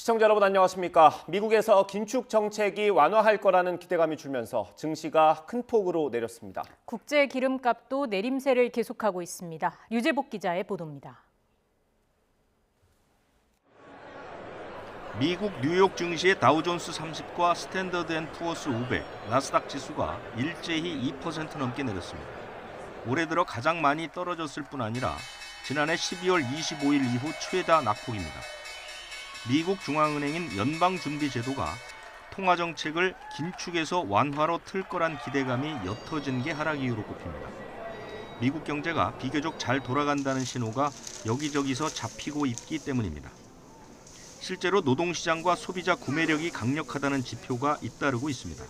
시청자 여러분 안녕하십니까? 미국에서 긴축 정책이 완화할 거라는 기대감이 줄면서 증시가 큰 폭으로 내렸습니다. 국제 기름값도 내림세를 계속하고 있습니다. 류재복 기자의 보도입니다. 미국 뉴욕 증시의 다우존스 30과 스탠더드앤푸어스 500, 나스닥 지수가 일제히 2% 넘게 내렸습니다. 올해 들어 가장 많이 떨어졌을 뿐 아니라 지난해 12월 25일 이후 최다 낙폭입니다. 미국 중앙은행인 연방준비제도가 통화정책을 긴축에서 완화로 틀 거란 기대감이 옅어진 게 하락 이유로 꼽힙니다. 미국 경제가 비교적 잘 돌아간다는 신호가 여기저기서 잡히고 있기 때문입니다. 실제로 노동시장과 소비자 구매력이 강력하다는 지표가 잇따르고 있습니다.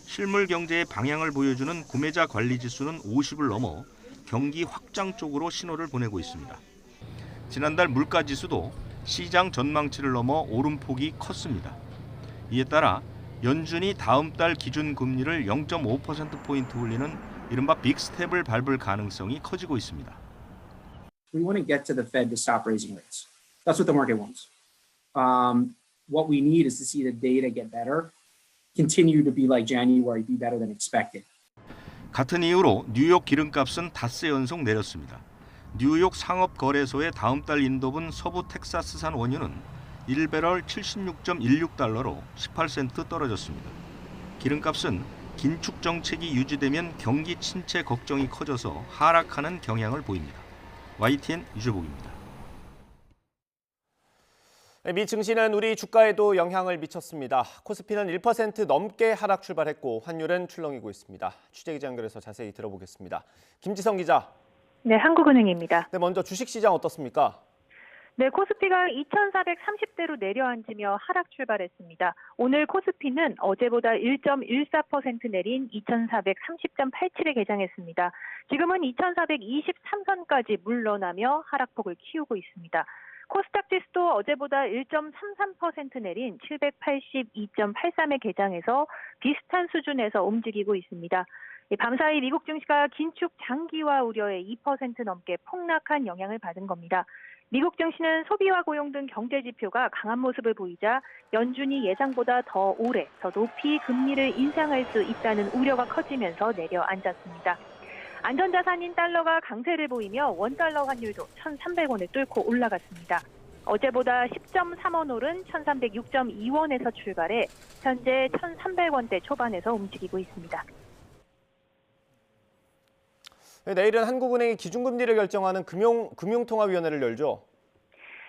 실물 경제의 방향을 보여주는 구매자 관리 지수는 50을 넘어 경기 확장 쪽으로 신호를 보내고 있습니다. 지난달 물가 지수도 시장 전망치를 넘어 오름폭이 컸습니다. 이에 따라 연준이 다음 달 기준 금리를 0.5%포인트 올리는 이른바 빅스텝을 밟을 가능성이 커지고 있습니다. We want to get to the Fed to stop raising rates. That's what the market wants. What we need is to see the data get better, continue to be like January, be better than expected. 같은 이유로 뉴욕 기름값은 닷새 연속 내렸습니다. 뉴욕 상업거래소의 다음 달 인도분 서부 텍사스산 원유는 1배럴 76.16달러로 18센트 떨어졌습니다. 기름값은 긴축 정책이 유지되면 경기 침체 걱정이 커져서 하락하는 경향을 보입니다. YTN 유재복입니다. 미 증시는 우리 주가에도 영향을 미쳤습니다. 코스피는 1% 넘게 하락 출발했고 환율은 출렁이고 있습니다. 취재기자 연결해서 자세히 들어보겠습니다. 김지성 기자. 네, 한국은행입니다. 네, 먼저 주식시장 어떻습니까? 네, 코스피가 2,430대로 내려앉으며 하락 출발했습니다. 오늘 코스피는 어제보다 1.14% 내린 2,430.87에 개장했습니다. 지금은 2,423선까지 물러나며 하락폭을 키우고 있습니다. 코스닥 지수도 어제보다 1.33% 내린 782.83에 개장해서 비슷한 수준에서 움직이고 있습니다. 밤사이 미국 증시가 긴축 장기화 우려에 2% 넘게 폭락한 영향을 받은 겁니다. 미국 증시는 소비와 고용 등 경제 지표가 강한 모습을 보이자 연준이 예상보다 더 오래, 더 높이 금리를 인상할 수 있다는 우려가 커지면서 내려앉았습니다. 안전자산인 달러가 강세를 보이며 원달러 환율도 1,300원을 뚫고 올라갔습니다. 어제보다 10.3원 오른 1,306.2원에서 출발해 현재 1,300원대 초반에서 움직이고 있습니다. 네, 내일은 한국은행이 기준금리를 결정하는 금융통화위원회를 열죠.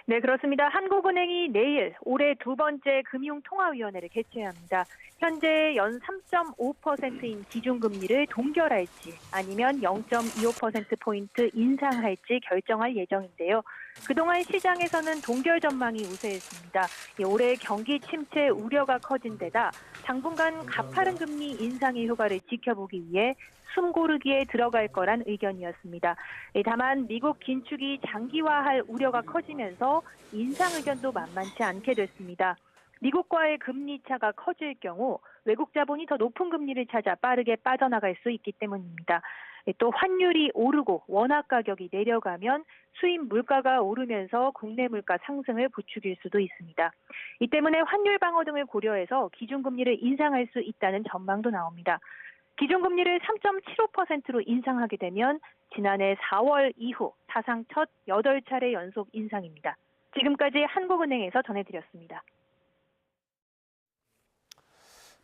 네, 그렇습니다. 한국은행이 내일 올해 두 번째 금융통화위원회를 개최합니다. 현재 연 3.5%인 기준금리를 동결할지 아니면 0.25%포인트 인상할지 결정할 예정인데요. 그동안 시장에서는 동결 전망이 우세했습니다. 올해 경기 침체 우려가 커진 데다 당분간 가파른 금리 인상의 효과를 지켜보기 위해 숨고르기에 들어갈 거란 의견이었습니다. 다만 미국 긴축이 장기화할 우려가 커지면서 인상 의견도 만만치 않게 됐습니다. 미국과의 금리 차가 커질 경우 외국 자본이 더 높은 금리를 찾아 빠르게 빠져나갈 수 있기 때문입니다. 또 환율이 오르고 원화 가격이 내려가면 수입 물가가 오르면서 국내 물가 상승을 부추길 수도 있습니다. 이 때문에 환율 방어 등을 고려해서 기준금리를 인상할 수 있다는 전망도 나옵니다. 기준금리를 3.75%로 인상하게 되면 지난해 4월 이후 사상 첫 8차례 연속 인상입니다. 지금까지 한국은행에서 전해드렸습니다.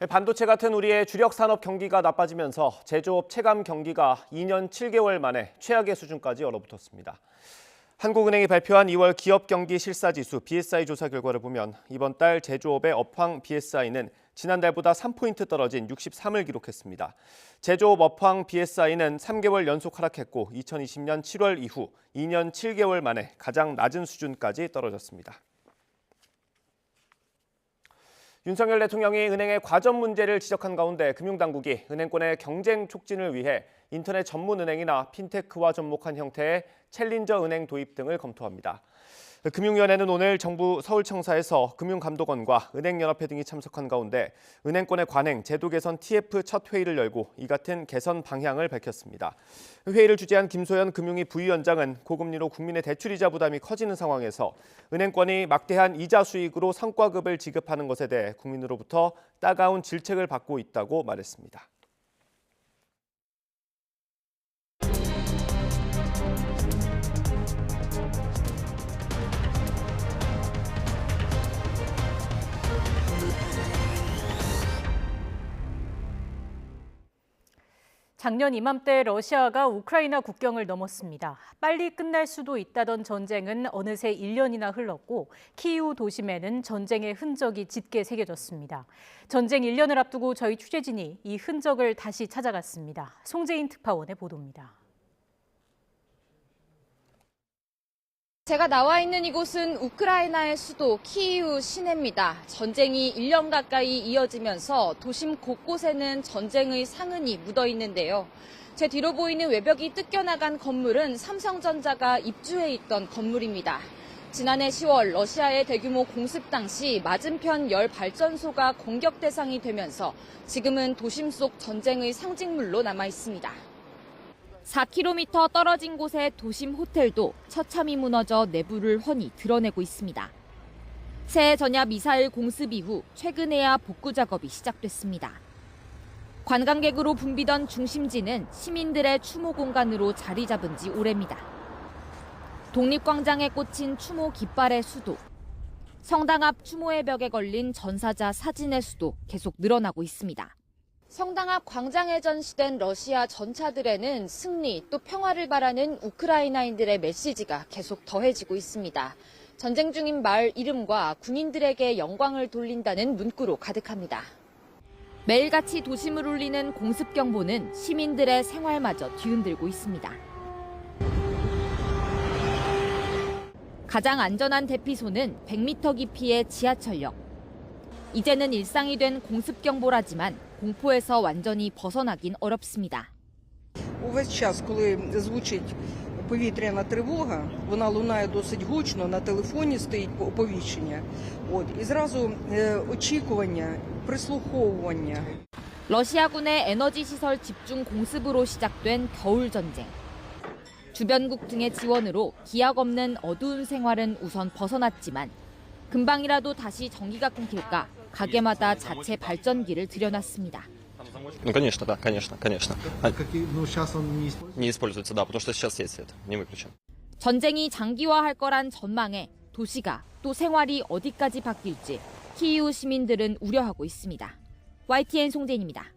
반도체 같은 우리의 주력 산업 경기가 나빠지면서 제조업 체감 경기가 2년 7개월 만에 최악의 수준까지 얼어붙었습니다. 한국은행이 발표한 2월 기업 경기 실사지수 BSI 조사 결과를 보면 이번 달 제조업의 업황 BSI는 지난달보다 3포인트 떨어진 63을 기록했습니다. 제조업 업황 BSI는 3개월 연속 하락했고 2020년 7월 이후 2년 7개월 만에 가장 낮은 수준까지 떨어졌습니다. 윤석열 대통령이 은행의 과점 문제를 지적한 가운데 금융당국이 은행권의 경쟁 촉진을 위해 인터넷 전문 은행이나 핀테크와 접목한 형태의 챌린저 은행 도입 등을 검토합니다. 금융위원회는 오늘 정부 서울청사에서 금융감독원과 은행연합회 등이 참석한 가운데 은행권의 관행, 제도 개선 TF 첫 회의를 열고 이 같은 개선 방향을 밝혔습니다. 회의를 주재한 김소연 금융위 부위원장은 고금리로 국민의 대출이자 부담이 커지는 상황에서 은행권이 막대한 이자 수익으로 성과급을 지급하는 것에 대해 국민으로부터 따가운 질책을 받고 있다고 말했습니다. 작년 이맘때 러시아가 우크라이나 국경을 넘었습니다. 빨리 끝날 수도 있다던 전쟁은 어느새 1년이나 흘렀고 키이우 도심에는 전쟁의 흔적이 짙게 새겨졌습니다. 전쟁 1년을 앞두고 저희 취재진이 이 흔적을 다시 찾아갔습니다. 송재인 특파원의 보도입니다. 제가 나와 있는 이곳은 우크라이나의 수도 키이우 시내입니다. 전쟁이 1년 가까이 이어지면서 도심 곳곳에는 전쟁의 상흔이 묻어 있는데요. 제 뒤로 보이는 외벽이 뜯겨나간 건물은 삼성전자가 입주해 있던 건물입니다. 지난해 10월 러시아의 대규모 공습 당시 맞은편 열 발전소가 공격 대상이 되면서 지금은 도심 속 전쟁의 상징물로 남아 있습니다. 4km 떨어진 곳의 도심 호텔도 처참히 무너져 내부를 훤히 드러내고 있습니다. 새해 전야 미사일 공습 이후 최근에야 복구 작업이 시작됐습니다. 관광객으로 붐비던 중심지는 시민들의 추모 공간으로 자리 잡은 지 오래입니다. 독립광장에 꽂힌 추모 깃발의 수도, 성당 앞 추모의 벽에 걸린 전사자 사진의 수도 계속 늘어나고 있습니다. 성당 앞 광장에 전시된 러시아 전차들에는 승리 또 평화를 바라는 우크라이나인들의 메시지가 계속 더해지고 있습니다. 전쟁 중인 마을 이름과 군인들에게 영광을 돌린다는 문구로 가득합니다. 매일같이 도심을 울리는 공습경보는 시민들의 생활마저 뒤흔들고 있습니다. 가장 안전한 대피소는 100m 깊이의 지하철역. 이제는 일상이 된 공습경보라지만 공포에서 완전히 벗어나긴 어렵습니다. Увесь час, коли звучить повітряна тривога, вона лунає досить гучно, на телефоні стоїть оповіщення. І зразу очікування, прислуховування. 러시아군의 에너지 시설 집중 공습으로 시작된 겨울 전쟁. 주변국 등의 지원으로 기약 없는 어두운 생활은 우선 벗어났지만 금방이라도 다시 전기가 끊길까 가게마다 자체 발전기를 들여놨습니다. Ну, конечно, да, конечно. Ну, сейчас он не используется, да, потому что сейчас есть свет, не выключен. 전쟁이 장기화할 거란 전망에 도시가 또 생활이 어디까지 바뀔지 키이우 시민들은 우려하고 있습니다. YTN 송재인입니다.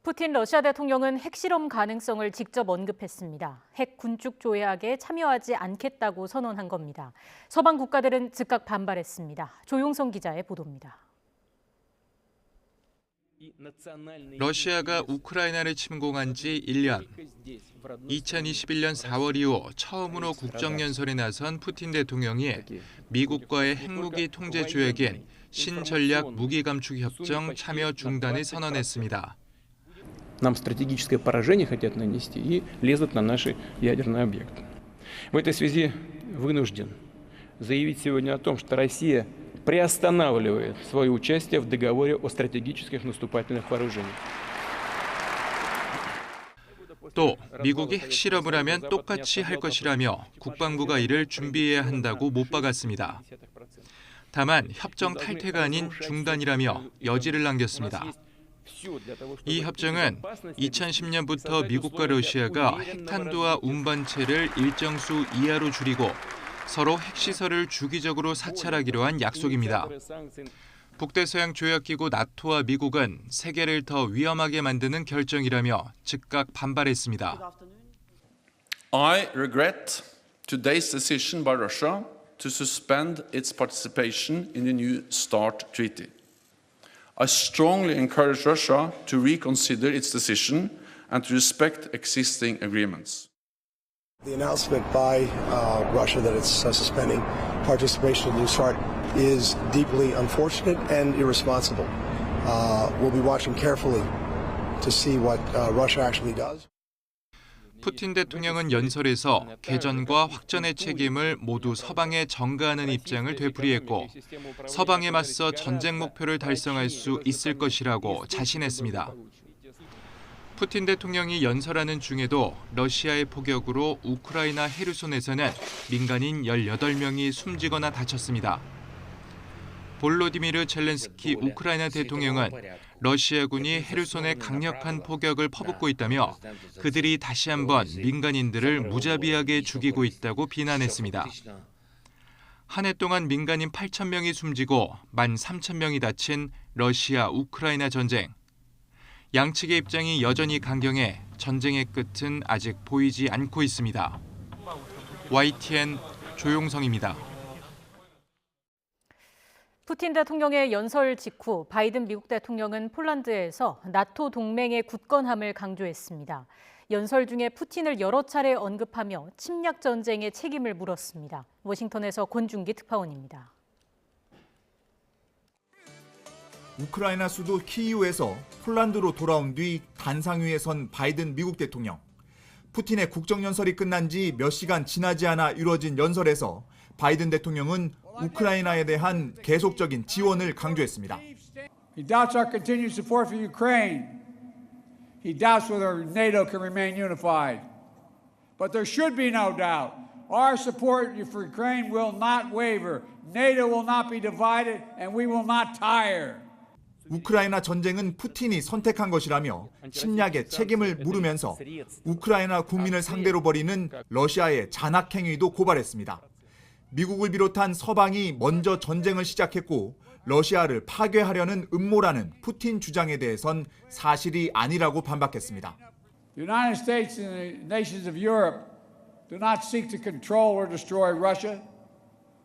푸틴 러시아 대통령은 핵실험 가능성을 직접 언급했습니다. 핵 군축 조약에 참여하지 않겠다고 선언한 겁니다. 서방 국가들은 즉각 반발했습니다. 조용성 기자의 보도입니다. 러시아가 우크라이나를 침공한 지 1년. 2021년 4월 이후 처음으로 국정연설에 나선 푸틴 대통령이 미국과의 핵무기 통제 조약인 신전략 무기감축협정 참여 중단을 선언했습니다. Нам стратегическое поражение хотят нанести и лезут на наши ядерные объекты. В этой связи вынужден заявить сегодня о том, что Россия приостанавливает свое участие в договоре о стратегических наступательных вооружениях. 또 미국이 핵실험을 하면 똑같이 할 것이라며 국방부가 이를 준비해야 한다고 못 박았습니다. 다만 협정 탈퇴가 아닌 중단이라며 여지를 남겼습니다. 이 협정은 2010년부터 미국과 러시아가 핵탄두와 운반체를 일정 수 이하로 줄이고 서로 핵시설을 주기적으로 사찰하기로 한 약속입니다. 북대서양 조약기구 나토와 미국은 세계를 더 위험하게 만드는 결정이라며 즉각 반발했습니다. I regret today's decision by Russia to suspend its participation in the New START treaty. I strongly encourage Russia to reconsider its decision and to respect existing agreements. The announcement by Russia that it's suspending participation in New START is deeply unfortunate and irresponsible. We'll be watching carefully to see what Russia actually does. 푸틴 대통령은 연설에서 개전과 확전의 책임을 모두 서방에 전가하는 입장을 되풀이했고 서방에 맞서 전쟁 목표를 달성할 수 있을 것이라고 자신했습니다. 푸틴 대통령이 연설하는 중에도 러시아의 포격으로 우크라이나 헤르손에서는 민간인 18명이 숨지거나 다쳤습니다. 볼로디미르 젤렌스키 우크라이나 대통령은 러시아군이 헤르손에 강력한 포격을 퍼붓고 있다며 그들이 다시 한번 민간인들을 무자비하게 죽이고 있다고 비난했습니다. 한 해 동안 민간인 8,000명이 숨지고 13,000명이 다친 러시아 우크라이나 전쟁. 양측의 입장이 여전히 강경해 전쟁의 끝은 아직 보이지 않고 있습니다. YTN 조용성입니다. 푸틴 대통령의 연설 직후 바이든 미국 대통령은 폴란드에서 나토 동맹의 굳건함을 강조했습니다. 연설 중에 푸틴을 여러 차례 언급하며 침략 전쟁의 책임을 물었습니다. 워싱턴에서 권준기 특파원입니다. 우크라이나 수도 키이우에서 폴란드로 돌아온 뒤 단상 위에 선 바이든 미국 대통령. 푸틴의 국정연설이 끝난 지 몇 시간 지나지 않아 이루어진 연설에서 바이든 대통령은 우크라이나에 대한 계속적인 지원을 강조했습니다. He doubts our continued support for Ukraine. He doubts whether NATO can remain unified. But there should be no doubt. Our support for Ukraine will not waver. NATO will not be divided and we will not tire. 우크라이나 전쟁은 푸틴이 선택한 것이라며 침략의 책임을 물으면서 우크라이나 국민을 상대로 벌이는 러시아의 잔악행위도 고발했습니다. 미국을 비롯한 서방이 먼저 전쟁을 시작했고 러시아를 파괴하려는 음모라는 푸틴 주장에 대해선 사실이 아니라고 반박했습니다. The United States and the nations of Europe do not seek to control or destroy Russia.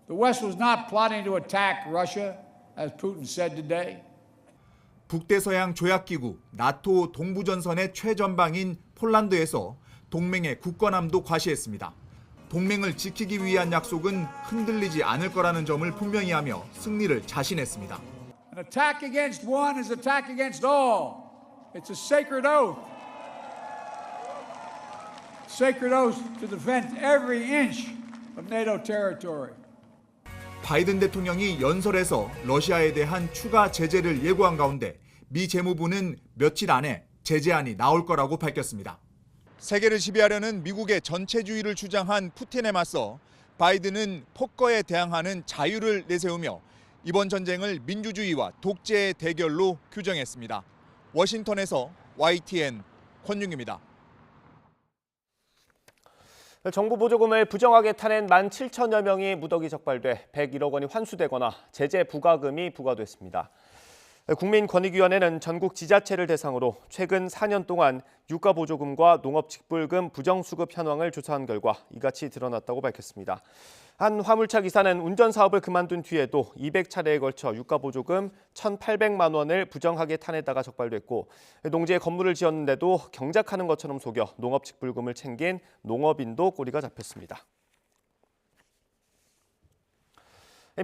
The West was not plotting to attack Russia, as Putin said today. 북대서양 조약기구 나토 동부전선의 최전방인 폴란드에서 동맹의 굳건함도 과시했습니다. 동맹을 지키기 위한 약속은 흔들리지 않을 거라는 점을 분명히 하며 승리를 자신했습니다. An attack against one is attack against all. It's a sacred oath. Sacred oath to defend every inch of NATO territory. 바이든 대통령이 연설에서 러시아에 대한 추가 제재를 예고한 가운데 미 재무부는 며칠 안에 제재안이 나올 거라고 밝혔습니다. 세계를 지배하려는 미국의 전체주의를 주장한 푸틴에 맞서 바이든은 폭거에 대항하는 자유를 내세우며 이번 전쟁을 민주주의와 독재의 대결로 규정했습니다. 워싱턴에서 YTN 권윤기입니다. 정부 보조금을 부정하게 타낸 17,000여 명이 무더기 적발돼 101억 원이 환수되거나 제재 부과금이 부과됐습니다. 국민권익위원회는 전국 지자체를 대상으로 최근 4년 동안 유가보조금과 농업직불금 부정수급 현황을 조사한 결과 이같이 드러났다고 밝혔습니다. 한 화물차 기사는 운전사업을 그만둔 뒤에도 200차례에 걸쳐 유가보조금 1,800만 원을 부정하게 타내다가 적발됐고 농지에 건물을 지었는데도 경작하는 것처럼 속여 농업직불금을 챙긴 농업인도 꼬리가 잡혔습니다.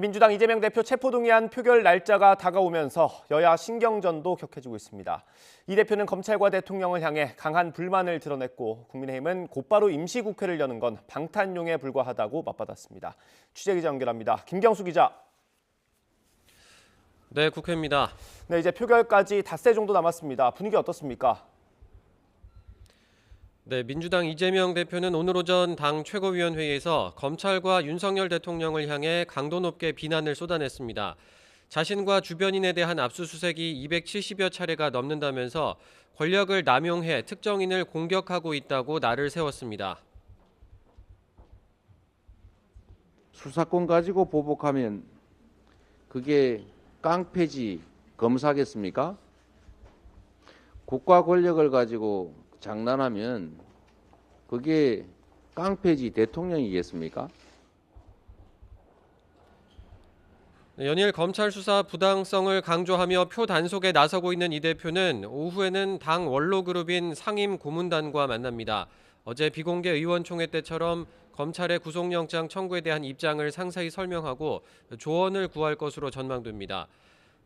민주당 이재명 대표 체포동의안 표결 날짜가 다가오면서 여야 신경전도 격해지고 있습니다. 이 대표는 검찰과 대통령을 향해 강한 불만을 드러냈고 국민의힘은 곧바로 임시국회를 여는 건 방탄용에 불과하다고 맞받았습니다. 취재기자 연결합니다. 김경수 기자. 네, 국회입니다. 네, 이제 표결까지 닷새 정도 남았습니다. 분위기 어떻습니까? 네, 민주당 이재명 대표는 오늘 오전 당 최고위원회의에서 검찰과 윤석열 대통령을 향해 강도 높게 비난을 쏟아냈습니다. 자신과 주변인에 대한 압수수색이 270여 차례가 넘는다면서 권력을 남용해 특정인을 공격하고 있다고 날을 세웠습니다. 수사권 가지고 보복하면 그게 깡패지 검사겠습니까? 국가 권력을 가지고 장난하면 그게 깡패지 대통령이겠습니까? 연일 검찰 수사 부당성을 강조하며 표 단속에 나서고 있는 이 대표는 오후에는 당 원로그룹인 상임고문단과 만납니다. 어제 비공개 의원총회 때처럼 검찰의 구속영장 청구에 대한 입장을 상세히 설명하고 조언을 구할 것으로 전망됩니다.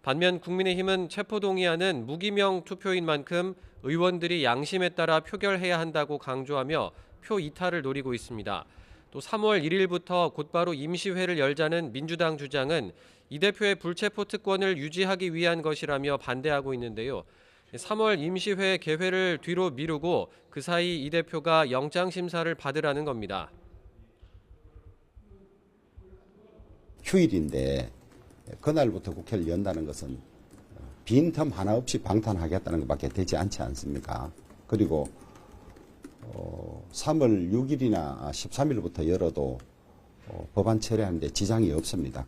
반면 국민의힘은 체포동의안은 무기명 투표인 만큼 의원들이 양심에 따라 표결해야 한다고 강조하며 표 이탈을 노리고 있습니다. 또 3월 1일부터 곧바로 임시회를 열자는 민주당 주장은 이 대표의 불체포 특권을 유지하기 위한 것이라며 반대하고 있는데요. 3월 임시회 개회를 뒤로 미루고 그 사이 이 대표가 영장 심사를 받으라는 겁니다. 휴일인데 그날부터 국회를 연다는 것은 빈틈 하나 없이 방탄하겠다는 것밖에 되지 않지 않습니까? 그리고 3월 6일이나 13일부터 열어도 법안 처리하는데 지장이 없습니다.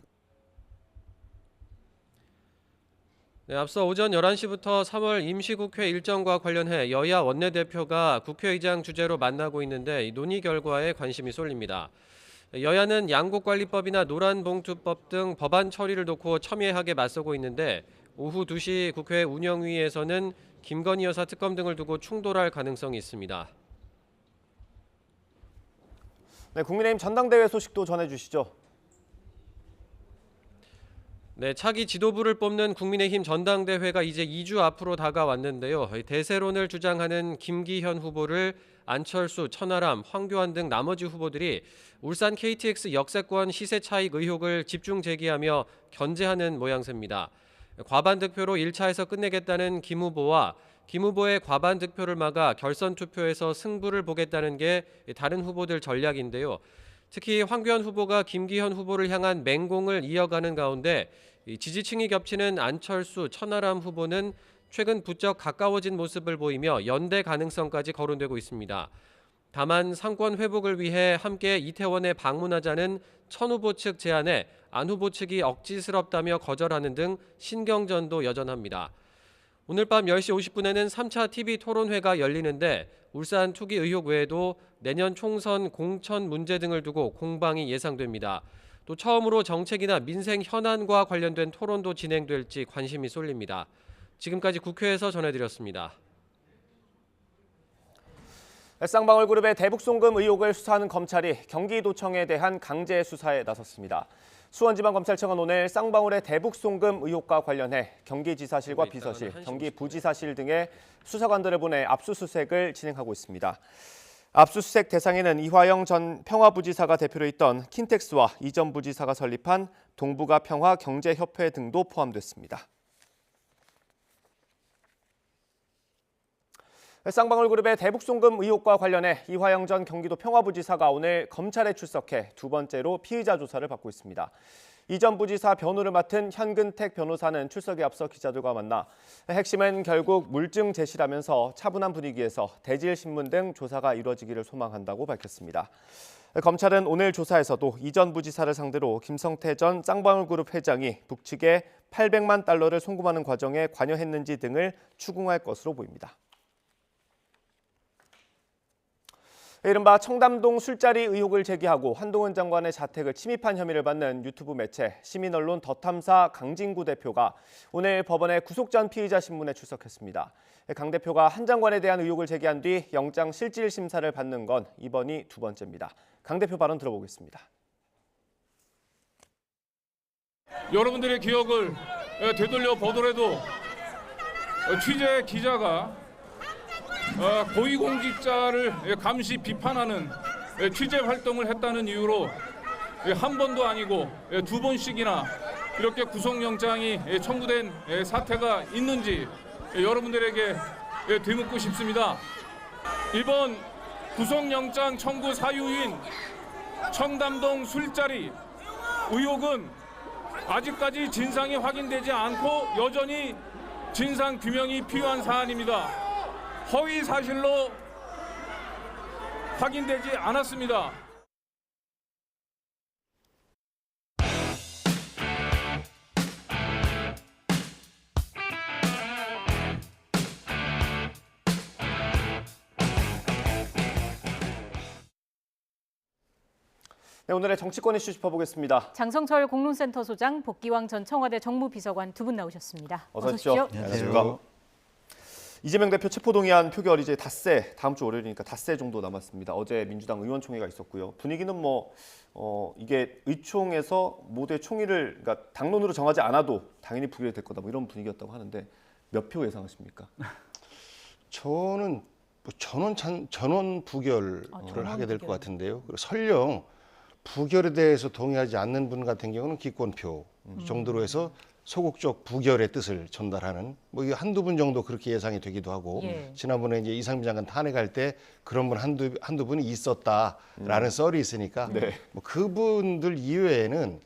네, 앞서 오전 11시부터 3월 임시국회 일정과 관련해 여야 원내대표가 국회의장 주재로 만나고 있는데 이 논의 결과에 관심이 쏠립니다. 여야는 양국관리법이나 노란봉투법 등 법안 처리를 놓고 첨예하게 맞서고 있는데 오후 2시 국회 운영위에서는 김건희 여사 특검 등을 두고 충돌할 가능성이 있습니다. 네, 국민의힘 전당대회 소식도 전해주시죠. 네, 차기 지도부를 뽑는 국민의힘 전당대회가 이제 2주 앞으로 다가왔는데요. 대세론을 주장하는 김기현 후보를 안철수, 천하람, 황교안 등 나머지 후보들이 울산 KTX 역세권 시세 차익 의혹을 집중 제기하며 견제하는 모양새입니다. 과반 득표로 1차에서 끝내겠다는 김 후보와 김 후보의 과반 득표를 막아 결선 투표에서 승부를 보겠다는 게 다른 후보들 전략인데요. 특히 황교안 후보가 김기현 후보를 향한 맹공을 이어가는 가운데 지지층이 겹치는 안철수, 천하람 후보는 최근 부쩍 가까워진 모습을 보이며 연대 가능성까지 거론되고 있습니다. 다만 상권 회복을 위해 함께 이태원에 방문하자는 천 후보 측 제안에 안 후보 측이 억지스럽다며 거절하는 등 신경전도 여전합니다. 오늘 밤 10시 50분에는 3차 TV 토론회가 열리는데 울산 투기 의혹 외에도 내년 총선 공천 문제 등을 두고 공방이 예상됩니다. 또 처음으로 정책이나 민생 현안과 관련된 토론도 진행될지 관심이 쏠립니다. 지금까지 국회에서 전해드렸습니다. 쌍방울그룹의 대북송금 의혹을 수사하는 검찰이 경기도청에 대한 강제 수사에 나섰습니다. 수원지방검찰청은 오늘 쌍방울의 대북송금 의혹과 관련해 경기지사실과 비서실, 경기부지사실 등의 수사관들을 보내 압수수색을 진행하고 있습니다. 압수수색 대상에는 이화영 전 평화부지사가 대표로 있던 킨텍스와 이 전 부지사가 설립한 동북아 평화경제협회 등도 포함됐습니다. 쌍방울그룹의 대북송금 의혹과 관련해 이화영 전 경기도 평화부지사가 오늘 검찰에 출석해 두 번째로 피의자 조사를 받고 있습니다. 이 전 부지사 변호를 맡은 현근택 변호사는 출석에 앞서 기자들과 만나 핵심은 결국 물증 제시라면서 차분한 분위기에서 대질신문 등 조사가 이루어지기를 소망한다고 밝혔습니다. 검찰은 오늘 조사에서도 이 전 부지사를 상대로 김성태 전 쌍방울그룹 회장이 북측에 800만 달러를 송금하는 과정에 관여했는지 등을 추궁할 것으로 보입니다. 이른바 청담동 술자리 의혹을 제기하고 한동훈 장관의 자택을 침입한 혐의를 받는 유튜브 매체 시민언론 더탐사 강진구 대표가 오늘 법원에 구속 전 피의자 신문에 출석했습니다. 강 대표가 한 장관에 대한 의혹을 제기한 뒤 영장 실질 심사를 받는 건 이번이 두 번째입니다. 강 대표 발언 들어보겠습니다. 여러분들의 기억을 되돌려 보더라도 취재 기자가 고위공직자를 감시 비판하는 취재 활동을 했다는 이유로 한 번도 아니고 두 번씩이나 이렇게 구속영장이 청구된 사태가 있는지 여러분들에게 되묻고 싶습니다. 이번 구속영장 청구 사유인 청담동 술자리 의혹은 아직까지 진상이 확인되지 않고 여전히 진상 규명이 필요한 사안입니다. 허위 사실로 확인되지 않았습니다. 네, 오늘의 정치권 이슈 짚어보겠습니다. 장성철 공론센터 소장, 복기왕 전 청와대 정무비서관 두 분 나오셨습니다. 어서 오십시오. 안녕하세요. 이재명 대표 체포동의안 표결 이제 닷새, 다음 주 월요일이니까 닷새 정도 남았습니다. 어제 민주당 의원총회가 있었고요. 분위기는 이게 의총에서 모두의 총의를, 그러니까 당론으로 정하지 않아도 당연히 부결이 될 거다, 뭐 이런 분위기였다고 하는데 몇 표 예상하십니까? 저는 전원 부결을 하게 될 것 같은데요. 그리고 설령 부결에 대해서 동의하지 않는 분 같은 경우는 기권표 정도로 해서 소극적 부결의 뜻을 전달하는 이게 한두 분 정도 그렇게 예상이 되기도 하고, 지난번에 이제 이상민 장관 탄핵할 때 그런 분 한두 분이 있었다라는 썰이 있으니까 그분들 이외에는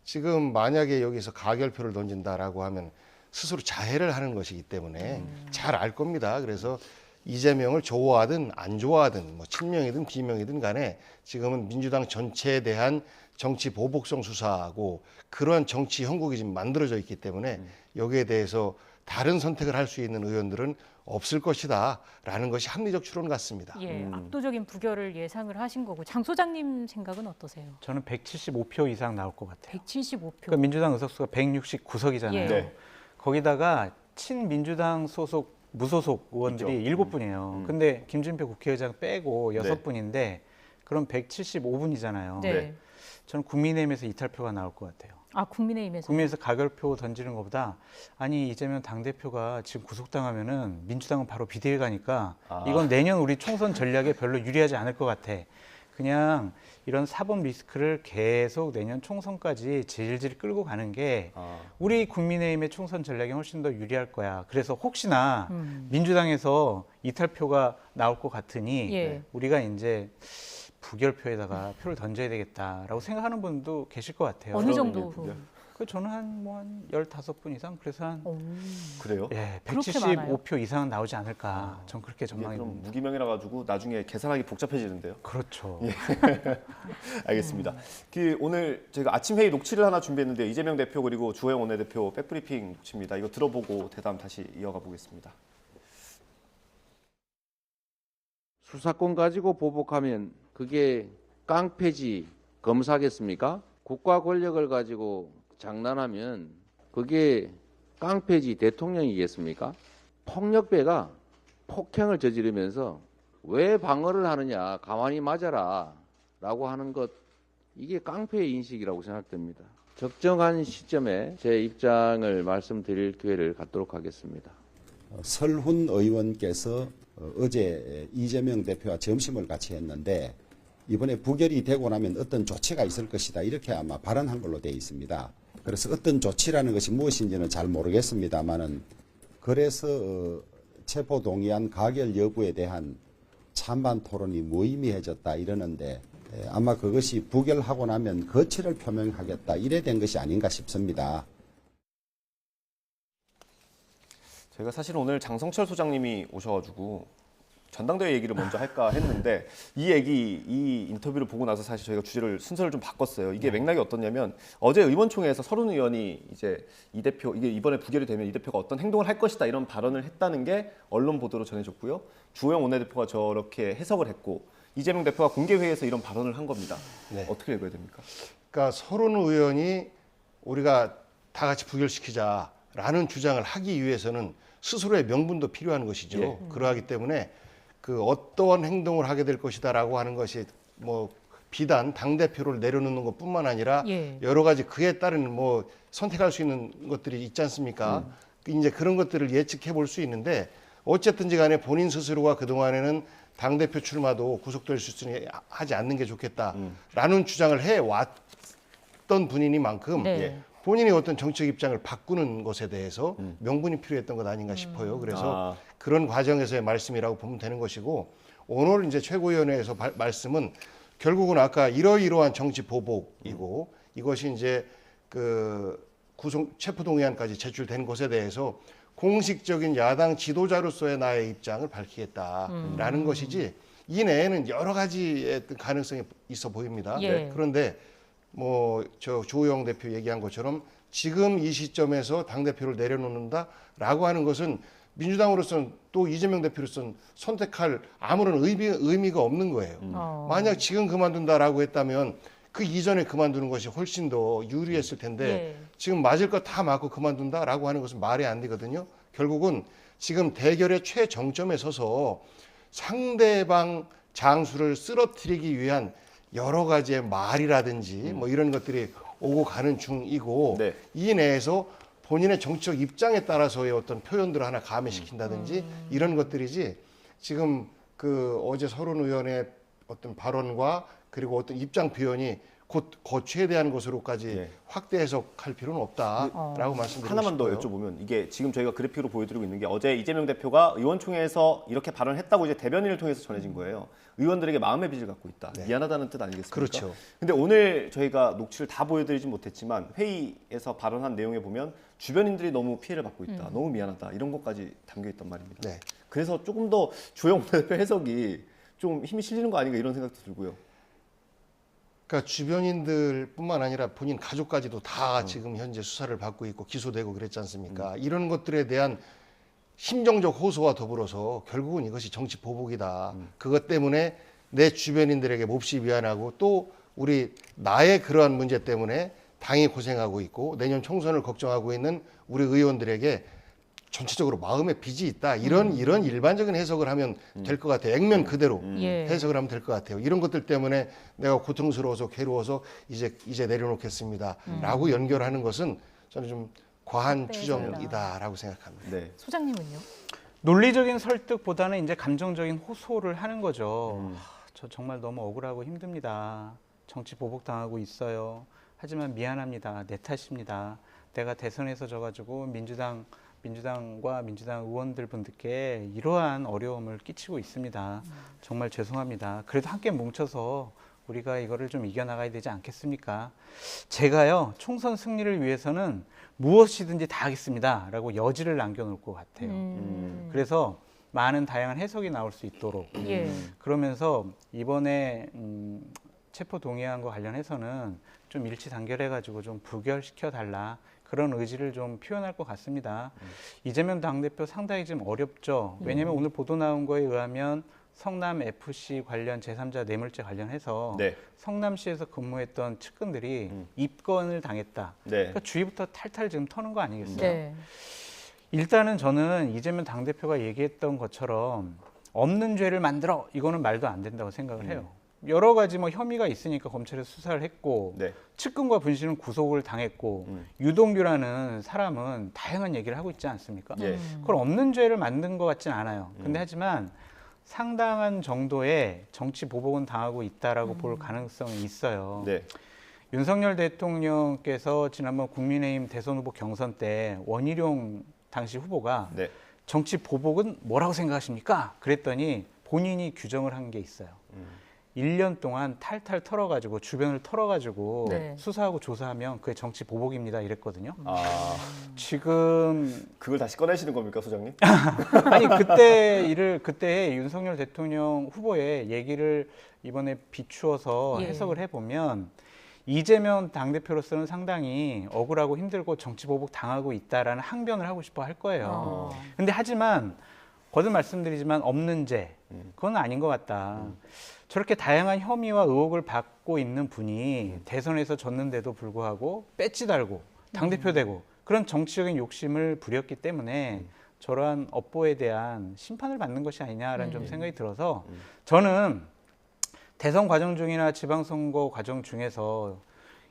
지금 만약에 여기서 가결표를 던진다라고 하면 스스로 자해를 하는 것이기 때문에 잘 알 겁니다. 그래서 이재명을 좋아하든 안 좋아하든 친명이든 비명이든 간에 지금은 민주당 전체에 대한 정치 보복성 수사하고 그러한 정치 형국이 지금 만들어져 있기 때문에 여기에 대해서 다른 선택을 할 수 있는 의원들은 없을 것이다라는 것이 합리적 추론 같습니다. 압도적인 부결을 예상을 하신 거고, 장 소장님 생각은 어떠세요? 저는 175표 이상 나올 것 같아요. 175표. 그러니까 민주당 의석수가 169석이잖아요. 거기다가 친민주당 소속 무소속 의원들이 7분이에요. 근데 김진표 국회의장 빼고 6분인데 그럼 175분이잖아요. 저는 국민의힘에서 이탈표가 나올 것 같아요. 국민의힘에서 가결표 던지는 것보다, 아니 이재명 당대표가 지금 구속당하면은 민주당은 바로 비대위 가니까 이건 내년 우리 총선 전략에 별로 유리하지 않을 것 같아. 그냥 이런 사법 리스크를 계속 내년 총선까지 질질 끌고 가는 게 우리 국민의힘의 총선 전략에 훨씬 더 유리할 거야. 그래서 혹시나 민주당에서 이탈표가 나올 것 같으니 우리가 이제 부결표에다가 표를 던져야 되겠다라고 생각하는 분도 계실 것 같아요. 어느 정도? 저는 한 15분 이상, 그래서 그래요? 175표 이상은 나오지 않을까. 전 그렇게 전망이 그럼 듭니다. 무기명이라 가지고 나중에 계산하기 복잡해지는데요. 그렇죠. 알겠습니다. 오늘 저희가 아침 회의 녹취를 하나 준비했는데 이재명 대표 그리고 주호영 원내대표 백브리핑 녹취입니다. 이거 들어보고 대담 다시 이어가 보겠습니다. 수사권 가지고 보복하면 그게 깡패지 검사겠습니까? 국가 권력을 가지고 장난하면 그게 깡패지 대통령이겠습니까? 폭력배가 폭행을 저지르면서 왜 방어를 하느냐, 가만히 맞아라 라고 하는 것, 이게 깡패의 인식이라고 생각됩니다. 적정한 시점에 제 입장을 말씀드릴 기회를 갖도록 하겠습니다. 설훈 의원께서 어제 이재명 대표와 점심을 같이 했는데 이번에 부결이 되고 나면 어떤 조치가 있을 것이다, 이렇게 아마 발언한 걸로 되어 있습니다. 그래서 어떤 조치라는 것이 무엇인지는 잘 모르겠습니다만은, 그래서 체포동의안 가결 여부에 대한 찬반 토론이 무의미해졌다 이러는데, 아마 그것이 부결하고 나면 거취를 표명하겠다 이래 된 것이 아닌가 싶습니다. 저희가 사실 오늘 장성철 소장님이 오셔가지고 전당대회 얘기를 먼저 할까 했는데 이 인터뷰를 보고 나서 사실 저희가 순서를 좀 바꿨어요. 이게 맥락이 어떻냐면, 어제 의원총회에서 설훈 의원이 이제 이 대표, 이게 이번에 부결이 되면 이 대표가 어떤 행동을 할 것이다 이런 발언을 했다는 게 언론 보도로 전해졌고요. 주호영 원내대표가 저렇게 해석을 했고 이재명 대표가 공개회의에서 이런 발언을 한 겁니다. 어떻게 읽어야 됩니까? 그러니까 설훈 의원이 우리가 다 같이 부결시키자라는 주장을 하기 위해서는 스스로의 명분도 필요한 것이죠. 그러하기 때문에 어떠한 행동을 하게 될 것이다라고 하는 것이 비단 당대표를 내려놓는 것뿐만 아니라 여러 가지 그에 따른 선택할 수 있는 것들이 있지 않습니까? 이제 그런 것들을 예측해 볼 수 있는데, 어쨌든지 간에 본인 스스로가 그동안에는 당대표 출마도 구속될 수 있으니 하지 않는 게 좋겠다라는 주장을 해왔던 분이니만큼 본인의 어떤 정책 입장을 바꾸는 것에 대해서 명분이 필요했던 것 아닌가 싶어요. 그래서 그런 과정에서의 말씀이라고 보면 되는 것이고, 오늘 이제 최고위원회에서 말씀은 결국은 아까 이러이러한 정치 보복이고, 이것이 이제 체포동의안까지 제출된 것에 대해서 공식적인 야당 지도자로서의 나의 입장을 밝히겠다라는 것이지, 이 내에는 여러 가지의 가능성이 있어 보입니다. 그런데 주호영 대표 얘기한 것처럼 지금 이 시점에서 당대표를 내려놓는다라고 하는 것은 민주당으로서는 또 이재명 대표로서는 선택할 아무런 의미가 없는 거예요. 만약 지금 그만둔다라고 했다면 그 이전에 그만두는 것이 훨씬 더 유리했을 텐데 지금 맞을 거 다 맞고 그만둔다라고 하는 것은 말이 안 되거든요. 결국은 지금 대결의 최정점에 서서 상대방 장수를 쓰러뜨리기 위한 여러 가지의 말이라든지 뭐 이런 것들이 오고 가는 중이고 이 내에서 본인의 정치적 입장에 따라서의 어떤 표현들을 하나 가미시킨다든지 이런 것들이지 지금 그 어제 서른 의원의 어떤 발언과 그리고 어떤 입장 표현이 곧 거취에 대한 것으로까지 확대 해석할 필요는 없다라고 말씀드리고 하나만 더 싶고요. 여쭤보면 이게 지금 저희가 그래픽으로 보여드리고 있는 게 어제 이재명 대표가 의원총회에서 이렇게 발언했다고 이제 대변인을 통해서 전해진 거예요. 의원들에게 마음의 빚을 갖고 있다. 미안하다는 뜻 아니겠습니까? 그렇죠. 근데 오늘 저희가 녹취를 다 보여드리진 못했지만 회의에서 발언한 내용에 보면 주변인들이 너무 피해를 받고 있다. 너무 미안하다. 이런 것까지 담겨 있단 말입니다. 그래서 조금 더 주영 대표 해석이 좀 힘이 실리는 거 아닌가 이런 생각도 들고요. 그러니까 주변인들뿐만 아니라 본인 가족까지도 다 지금 현재 수사를 받고 있고 기소되고 그랬지 않습니까? 이런 것들에 대한 심정적 호소와 더불어서 결국은 이것이 정치 보복이다. 그것 때문에 내 주변인들에게 몹시 미안하고 또 우리 나의 그러한 문제 때문에 당이 고생하고 있고 내년 총선을 걱정하고 있는 우리 의원들에게 전체적으로 마음의 빚이 있다. 이런 일반적인 해석을 하면 될 것 같아요. 액면 그대로 해석을 하면 될 것 같아요. 이런 것들 때문에 내가 고통스러워서 괴로워서 이제 내려놓겠습니다. 라고 연결하는 것은 저는 좀 과한 추정이다라고 생각합니다. 소장님은요? 논리적인 설득보다는 이제 감정적인 호소를 하는 거죠. 저 정말 너무 억울하고 힘듭니다. 정치 보복당하고 있어요. 하지만 미안합니다. 내 탓입니다. 내가 대선에서 져가지고 민주당과 민주당 의원들 분들께 이러한 어려움을 끼치고 있습니다. 정말 죄송합니다. 그래도 함께 뭉쳐서 우리가 이거를 좀 이겨나가야 되지 않겠습니까? 제가요, 총선 승리를 위해서는 무엇이든지 다 하겠습니다. 라고 여지를 남겨놓을 것 같아요. 그래서 많은 다양한 해석이 나올 수 있도록. 그러면서 이번에 체포 동의안과 관련해서는 좀 일치 단결해가지고 좀 부결시켜 달라. 그런 의지를 좀 표현할 것 같습니다. 이재명 당대표 상당히 좀 어렵죠. 왜냐하면 오늘 보도 나온 거에 의하면 성남FC 관련 제3자 뇌물죄 관련해서 성남시에서 근무했던 측근들이 입건을 당했다. 그러니까 주위부터 탈탈 지금 터는 거 아니겠어요? 일단은 저는 이재명 당대표가 얘기했던 것처럼 없는 죄를 만들어 이거는 말도 안 된다고 생각을 해요. 여러 가지 뭐 혐의가 있으니까 검찰에서 수사를 했고 측근과 분실은 구속을 당했고 유동규라는 사람은 다양한 얘기를 하고 있지 않습니까? 그걸 없는 죄를 만든 것 같진 않아요. 근데 하지만 상당한 정도의 정치 보복은 당하고 있다라고 볼 가능성이 있어요. 윤석열 대통령께서 지난번 국민의힘 대선 후보 경선 때 원희룡 당시 후보가 정치 보복은 뭐라고 생각하십니까? 그랬더니 본인이 규정을 한 게 있어요. 1년 동안 탈탈 털어가지고 주변을 털어가지고 수사하고 조사하면 그게 정치 보복입니다 이랬거든요. 지금 그걸 다시 꺼내시는 겁니까, 소장님? 아니 그때 윤석열 대통령 후보의 얘기를 이번에 비추어서 해석을 해보면 이재명 당대표로서는 상당히 억울하고 힘들고 정치 보복 당하고 있다라는 항변을 하고 싶어 할 거예요. 근데 하지만 거듭 말씀드리지만 없는 죄 그건 아닌 것 같다. 저렇게 다양한 혐의와 의혹을 받고 있는 분이 대선에서 졌는데도 불구하고 배지 달고 당대표 되고 그런 정치적인 욕심을 부렸기 때문에 저러한 업보에 대한 심판을 받는 것이 아니냐라는 좀 생각이 들어서 저는 대선 과정 중이나 지방선거 과정 중에서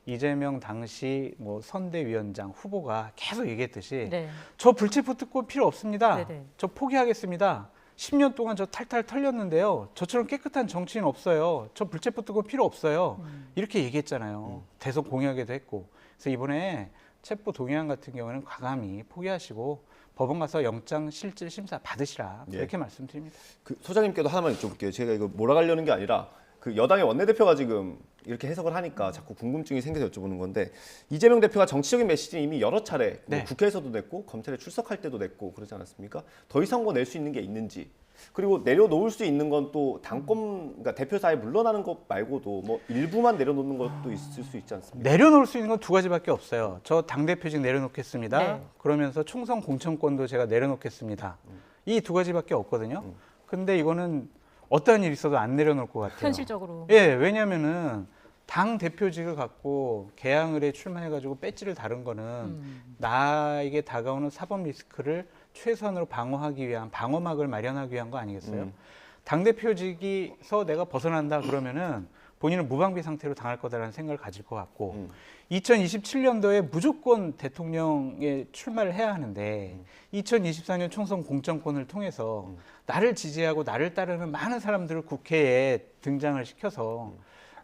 이재명 당시 뭐 선대위원장 후보가 계속 얘기했듯이 저 불체포 특권 필요 없습니다. 저 포기하겠습니다. 10년 동안 저 탈탈 털렸는데요. 저처럼 깨끗한 정치인 없어요. 저 불체포 특권 필요 없어요. 이렇게 얘기했잖아요. 대선 공약에도 했고. 그래서 이번에 체포 동의안 같은 경우는 과감히 포기하시고 법원 가서 영장 실질 심사 받으시라. 이렇게 말씀드립니다. 그 소장님께도 하나만 여쭤볼게요. 제가 이거 몰아가려는 게 아니라 그 여당의 원내대표가 지금 이렇게 해석을 하니까 자꾸 궁금증이 생겨서 여쭤보는 건데 이재명 대표가 정치적인 메시지는 이미 여러 차례 뭐 국회에서도 냈고 검찰에 출석할 때도 냈고 그러지 않았습니까? 더 이상 뭐 낼 수 있는 게 있는지 그리고 내려놓을 수 있는 건 또 당권 그러니까 대표사에 물러나는 것 말고도 뭐 일부만 내려놓는 것도 있을 수 있지 않습니까? 내려놓을 수 있는 건 두 가지밖에 없어요. 저 당대표직 내려놓겠습니다. 그러면서 총선 공천권도 제가 내려놓겠습니다. 이 두 가지밖에 없거든요. 근데 이거는 어떠한 일이 있어도 안 내려놓을 것 같아요. 현실적으로. 왜냐면은 당 대표직을 갖고 개항을에 출마해가지고 배지를 다른 거는 나에게 다가오는 사법 리스크를 최소한으로 방어하기 위한 방어막을 마련하기 위한 거 아니겠어요? 당대표직에서 내가 벗어난다 그러면은 본인은 무방비 상태로 당할 거다라는 생각을 가질 것 같고 2027년도에 무조건 대통령에 출마를 해야 하는데 2024년 총선 공천권을 통해서 나를 지지하고 나를 따르는 많은 사람들을 국회에 등장을 시켜서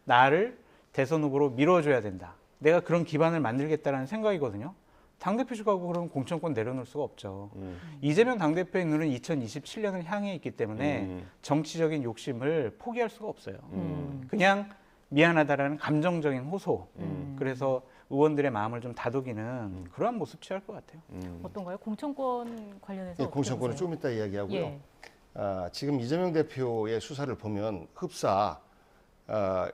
나를 대선 후보로 밀어줘야 된다. 내가 그런 기반을 만들겠다라는 생각이거든요. 당대표직하고 그러면 공천권 내려놓을 수가 없죠. 이재명 당대표의 눈은 2027년을 향해 있기 때문에 정치적인 욕심을 포기할 수가 없어요. 그냥 미안하다라는 감정적인 호소. 그래서 의원들의 마음을 좀 다독이는 그러한 모습 취할 것 같아요. 어떤가요? 공천권 관련해서. 예, 공천권은 좀 이따 이야기하고요. 예. 지금 이재명 대표의 수사를 보면 흡사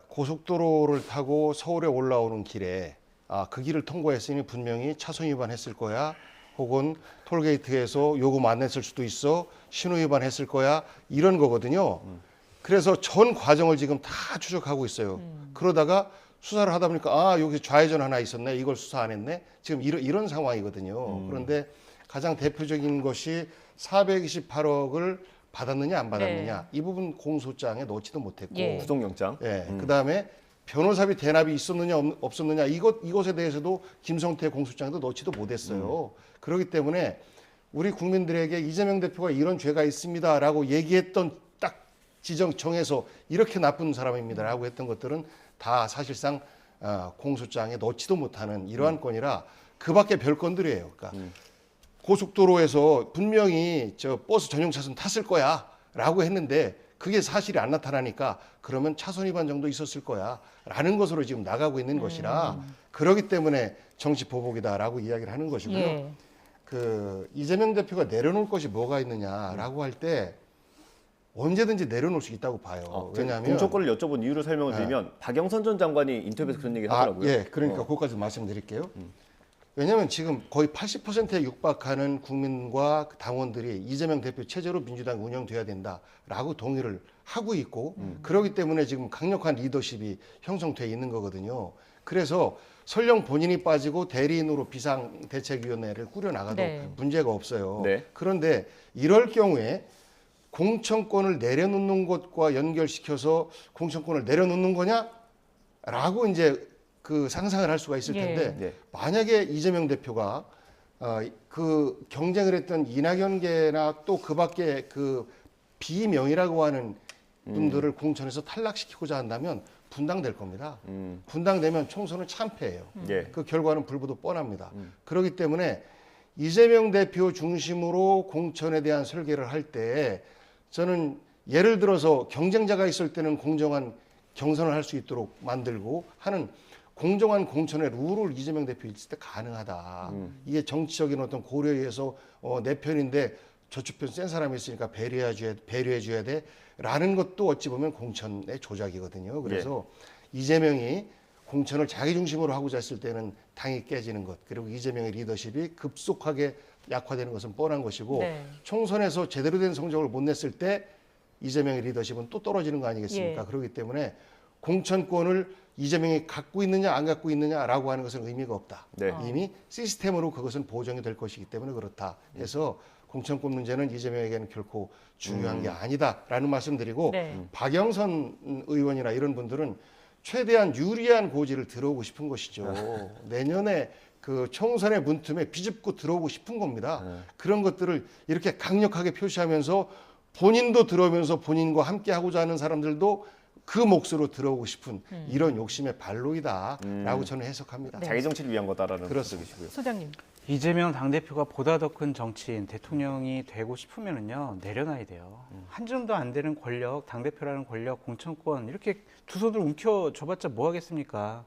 고속도로를 타고 서울에 올라오는 길에 그 길을 통과했으니 분명히 차선 위반했을 거야. 혹은 톨게이트에서 요금 안 냈을 수도 있어. 신호 위반했을 거야. 이런 거거든요. 그래서 전 과정을 지금 다 추적하고 있어요. 그러다가 수사를 하다 보니까 여기 좌회전 하나 있었네. 이걸 수사 안 했네. 지금 이런 상황이거든요. 그런데 가장 대표적인 것이 428억을 받았느냐 안 받았느냐. 네. 이 부분 공소장에 넣지도 못했고. 예. 구속영장. 예. 그다음에 변호사비 대납이 있었느냐 없었느냐 이것에 대해서도 김성태 공소장에도 넣지도 못했어요. 그렇기 때문에 우리 국민들에게 이재명 대표가 이런 죄가 있습니다라고 얘기했던 딱 정해서 이렇게 나쁜 사람입니다라고 했던 것들은 다 사실상 공소장에 넣지도 못하는 이러한 건이라 그밖에 별 건들이에요. 그러니까 고속도로에서 분명히 저 버스 전용 차선 탔을 거야라고 했는데 그게 사실이 안 나타나니까 그러면 차선 위반 정도 있었을 거야라는 것으로 지금 나가고 있는 것이라 그러기 때문에 정치 보복이다라고 이야기를 하는 것이고요. 예. 그 이재명 대표가 내려놓을 것이 뭐가 있느냐라고 할 때 언제든지 내려놓을 수 있다고 봐요. 왜냐하면 공천권을 여쭤본 이유를 설명을 드리면 박영선 전 장관이 인터뷰에서 그런 얘기를 하더라고요. 예, 그러니까 그것까지 말씀드릴게요. 왜냐하면 지금 거의 80%에 육박하는 국민과 당원들이 이재명 대표 체제로 민주당 운영돼야 된다라고 동의를 하고 있고 그렇기 때문에 지금 강력한 리더십이 형성돼 있는 거거든요. 그래서 설령 본인이 빠지고 대리인으로 비상대책위원회를 꾸려나가도 네. 문제가 없어요. 네. 그런데 이럴 경우에 공천권을 내려놓는 것과 연결시켜서 공천권을 내려놓는 거냐라고 이제 그 상상을 할 수가 있을 텐데 예. 만약에 이재명 대표가 그 경쟁을 했던 이낙연계나 또 그밖에 그 비명이라고 하는 분들을 공천에서 탈락시키고자 한다면 분당될 겁니다. 분당되면 총선은 참패예요. 예. 그 결과는 불보듯 뻔합니다. 그렇기 때문에 이재명 대표 중심으로 공천에 대한 설계를 할 때 저는 예를 들어서 경쟁자가 있을 때는 공정한 경선을 할 수 있도록 만들고 하는 공정한 공천의 룰을 이재명 대표 있을 때 가능하다. 이게 정치적인 어떤 고려에 의해서 내 편인데 저쪽 편 센 사람이 있으니까 배려해줘야 돼라는 것도 어찌 보면 공천의 조작이거든요. 그래서 이재명이 공천을 자기 중심으로 하고자 했을 때는 당이 깨지는 것, 그리고 이재명의 리더십이 급속하게 약화되는 것은 뻔한 것이고 네. 총선에서 제대로 된 성적을 못 냈을 때 이재명의 리더십은 또 떨어지는 거 아니겠습니까? 예. 그렇기 때문에 공천권을 이재명이 갖고 있느냐 안 갖고 있느냐라고 하는 것은 의미가 없다. 네. 이미 시스템으로 그것은 보정이 될 것이기 때문에 그렇다. 해서 공천권 문제는 이재명에게는 결코 중요한 게 아니다라는 말씀드리고 네. 박영선 의원이나 이런 분들은 최대한 유리한 고지를 들어오고 싶은 것이죠. 내년에 그 총선의 문틈에 비집고 들어오고 싶은 겁니다. 그런 것들을 이렇게 강력하게 표시하면서 본인도 들어오면서 본인과 함께 하고자 하는 사람들도 그 몫으로 들어오고 싶은 이런 욕심의 발로이다라고 저는 해석합니다. 네. 자기 정치를 위한 거다라는 그렇습니다. 뜻이고요. 소장님. 이재명 당대표가 보다 더 큰 정치인, 대통령이 되고 싶으면은요, 내려놔야 돼요. 한 줌도 안 되는 권력, 당대표라는 권력, 공천권, 이렇게 두 손을 움켜줘봤자 뭐 하겠습니까?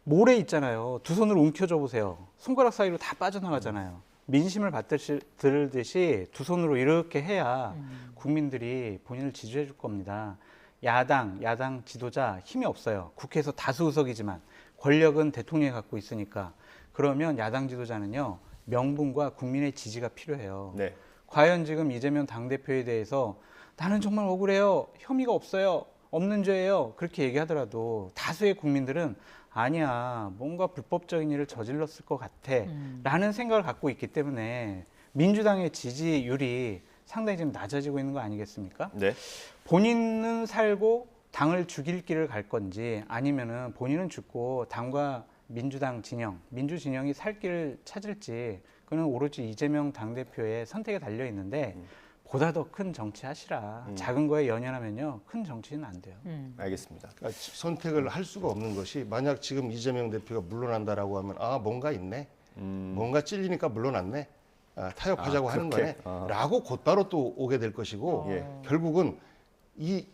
모래 있잖아요. 두 손을 움켜줘 보세요. 손가락 사이로 다 빠져나가잖아요. 민심을 받들듯이 두 손으로 이렇게 해야 국민들이 본인을 지지해 줄 겁니다. 야당 지도자 힘이 없어요. 국회에서 다수 의석이지만 권력은 대통령이 갖고 있으니까. 그러면 야당 지도자는요, 명분과 국민의 지지가 필요해요. 네. 과연 지금 이재명 당대표에 대해서 나는 정말 억울해요. 혐의가 없어요. 없는 죄예요. 그렇게 얘기하더라도 다수의 국민들은 아니야, 뭔가 불법적인 일을 저질렀을 것 같아 라는 생각을 갖고 있기 때문에 민주당의 지지율이 상당히 지금 낮아지고 있는 거 아니겠습니까? 네. 본인은 살고 당을 죽일 길을 갈 건지 아니면은 본인은 죽고 당과 민주당 진영, 민주 진영이 살 길을 찾을지 그는 오로지 이재명 당대표의 선택에 달려 있는데 보다 더 큰 정치 하시라. 작은 거에 연연하면요. 큰 정치는 안 돼요. 알겠습니다. 그러니까 선택을 할 수가 없는 것이 만약 지금 이재명 대표가 물러난다라고 하면 아 뭔가 있네. 뭔가 찔리니까 물러났네. 타협하자고 하는 거네. 라고 곧바로 또 오게 될 것이고 결국은 이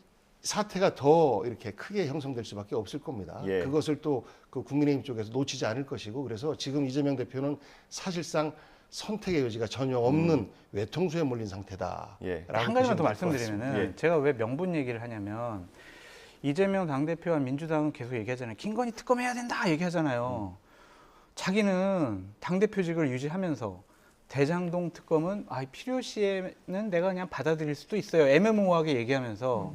사태가 더 이렇게 크게 형성될 수밖에 없을 겁니다. 그것을 또 그 국민의힘 쪽에서 놓치지 않을 것이고 그래서 지금 이재명 대표는 사실상 선택의 여지가 전혀 없는 외통수에 몰린 상태다. 한 가지만 더 말씀드리면은 제가 왜 명분 얘기를 하냐면 이재명 당대표와 민주당은 계속 얘기하잖아요. 김건희 특검해야 된다 얘기하잖아요. 자기는 당대표직을 유지하면서 대장동 특검은 필요시에는 내가 그냥 받아들일 수도 있어요. 애매모호하게 얘기하면서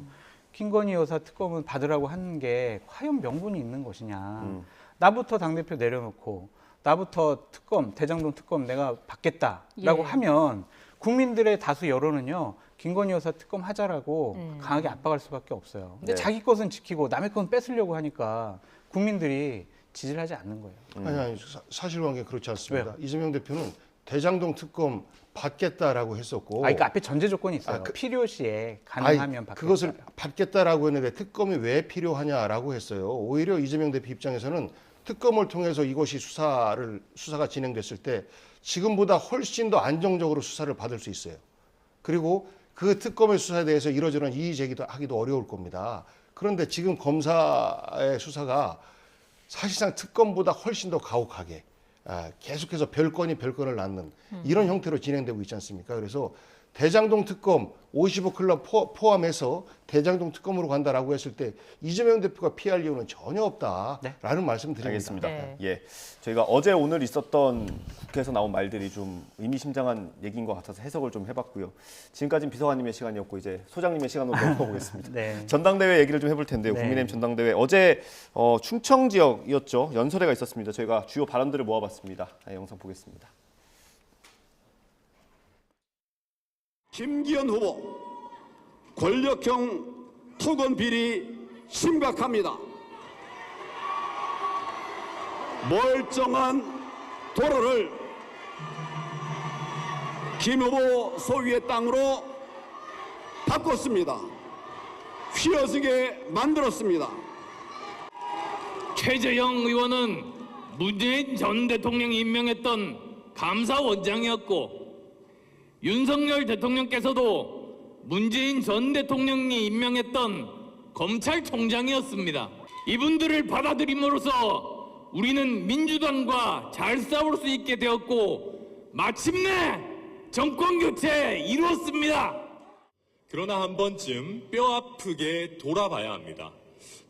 김건희 여사 특검은 받으라고 하는 게 과연 명분이 있는 것이냐. 나부터 당대표 내려놓고 나부터 특검, 대장동 특검 내가 받겠다라고 하면 국민들의 다수 여론은요. 김건희 여사 특검 하자라고 강하게 압박할 수밖에 없어요. 근데 자기 것은 지키고 남의 건 뺏으려고 하니까 국민들이 지지를 하지 않는 거예요. 아니 사실관계 그렇지 않습니다. 왜요? 이재명 대표는 대장동 특검 받겠다라고 했었고. 그러니까 앞에 전제 조건이 있어요. 필요시에 가능하면 받겠다. 그것을 받겠다라고 했는데 특검이 왜 필요하냐라고 했어요. 오히려 이재명 대표 입장에서는 특검을 통해서 이것이 수사가 진행됐을 때 지금보다 훨씬 더 안정적으로 수사를 받을 수 있어요. 그리고 그 특검의 수사에 대해서 이러저런 이의 제기도 하기도 어려울 겁니다. 그런데 지금 검사의 수사가 사실상 특검보다 훨씬 더 가혹하게 계속해서 별건이 별건을 낳는 이런 형태로 진행되고 있지 않습니까? 그래서 대장동 특검 55클럽 포함해서 대장동 특검으로 간다라고 했을 때 이재명 대표가 피할 이유는 전혀 없다라는 말씀드립니다. 알겠습니다. 저희가 어제 오늘 있었던 국회에서 나온 말들이 좀 의미심장한 얘기인 것 같아서 해석을 좀 해봤고요. 지금까지는 비서관님의 시간이었고 이제 소장님의 시간으로 넘어가보겠습니다. 전당대회 얘기를 좀 해볼 텐데요. 국민의힘 전당대회 어제 충청 지역이었죠. 연설회가 있었습니다. 저희가 주요 발언들을 모아봤습니다. 영상 보겠습니다. 김기현 후보 권력형 투건 비리 심각합니다. 멀쩡한 도로를 김 후보 소유의 땅으로 바꿨습니다. 휘어지게 만들었습니다. 최재형 의원은 문재인 전 대통령이 임명했던 감사원장이었고 윤석열 대통령께서도 문재인 전 대통령이 임명했던 검찰총장이었습니다. 이분들을 받아들임으로써 우리는 민주당과 잘 싸울 수 있게 되었고 마침내 정권 교체 이루었습니다. 그러나 한 번쯤 뼈아프게 돌아봐야 합니다.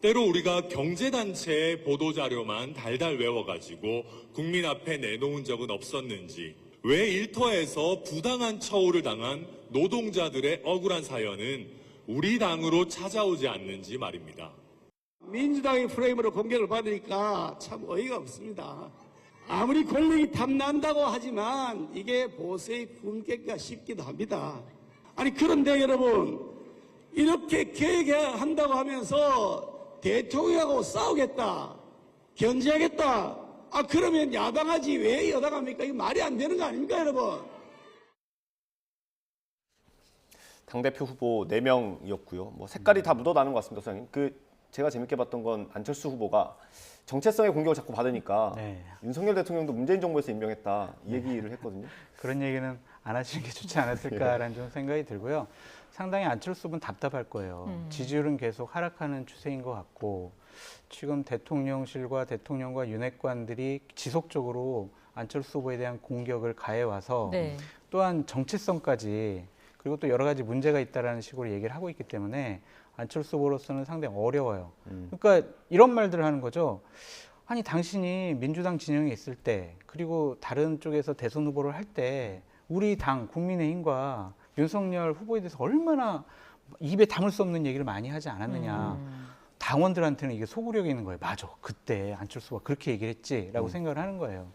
때로 우리가 경제단체의 보도자료만 달달 외워가지고 국민 앞에 내놓은 적은 없었는지, 왜 일터에서 부당한 처우를 당한 노동자들의 억울한 사연은 우리 당으로 찾아오지 않는지 말입니다. 민주당의 프레임으로 공격을 받으니까 참 어이가 없습니다. 아무리 권력이 탐난다고 하지만 이게 보수의 품격과 싶기도 합니다. 아니 그런데 여러분 이렇게 개혁한다고 하면서 대통령하고 싸우겠다, 견제하겠다. 그러면 야당하지 왜 여당합니까? 이거 말이 안 되는 거 아닙니까, 여러분? 당대표 후보 4명이었고요. 뭐 색깔이 다 묻어나는 것 같습니다, 소장님. 제가 재밌게 봤던 건 안철수 후보가 정체성의 공격을 자꾸 받으니까 윤석열 대통령도 문재인 정부에서 임명했다 이 얘기를 했거든요. 그런 얘기는 안 하시는 게 좋지 않았을까라는 좀 생각이 들고요. 상당히 안철수 후보는 답답할 거예요. 지지율은 계속 하락하는 추세인 것 같고 지금 대통령실과 대통령과 윤핵관들이 지속적으로 안철수 후보에 대한 공격을 가해와서 또한 정체성까지 그리고 또 여러 가지 문제가 있다라는 식으로 얘기를 하고 있기 때문에 안철수 후보로서는 상당히 어려워요. 그러니까 이런 말들을 하는 거죠. 아니 당신이 민주당 진영에 있을 때 그리고 다른 쪽에서 대선 후보를 할 때 우리 당 국민의힘과 윤석열 후보에 대해서 얼마나 입에 담을 수 없는 얘기를 많이 하지 않았느냐. 당원들한테는 이게 소구력이 있는 거예요. 맞아. 그때 안철수가 그렇게 얘기를 했지라고 생각을 하는 거예요.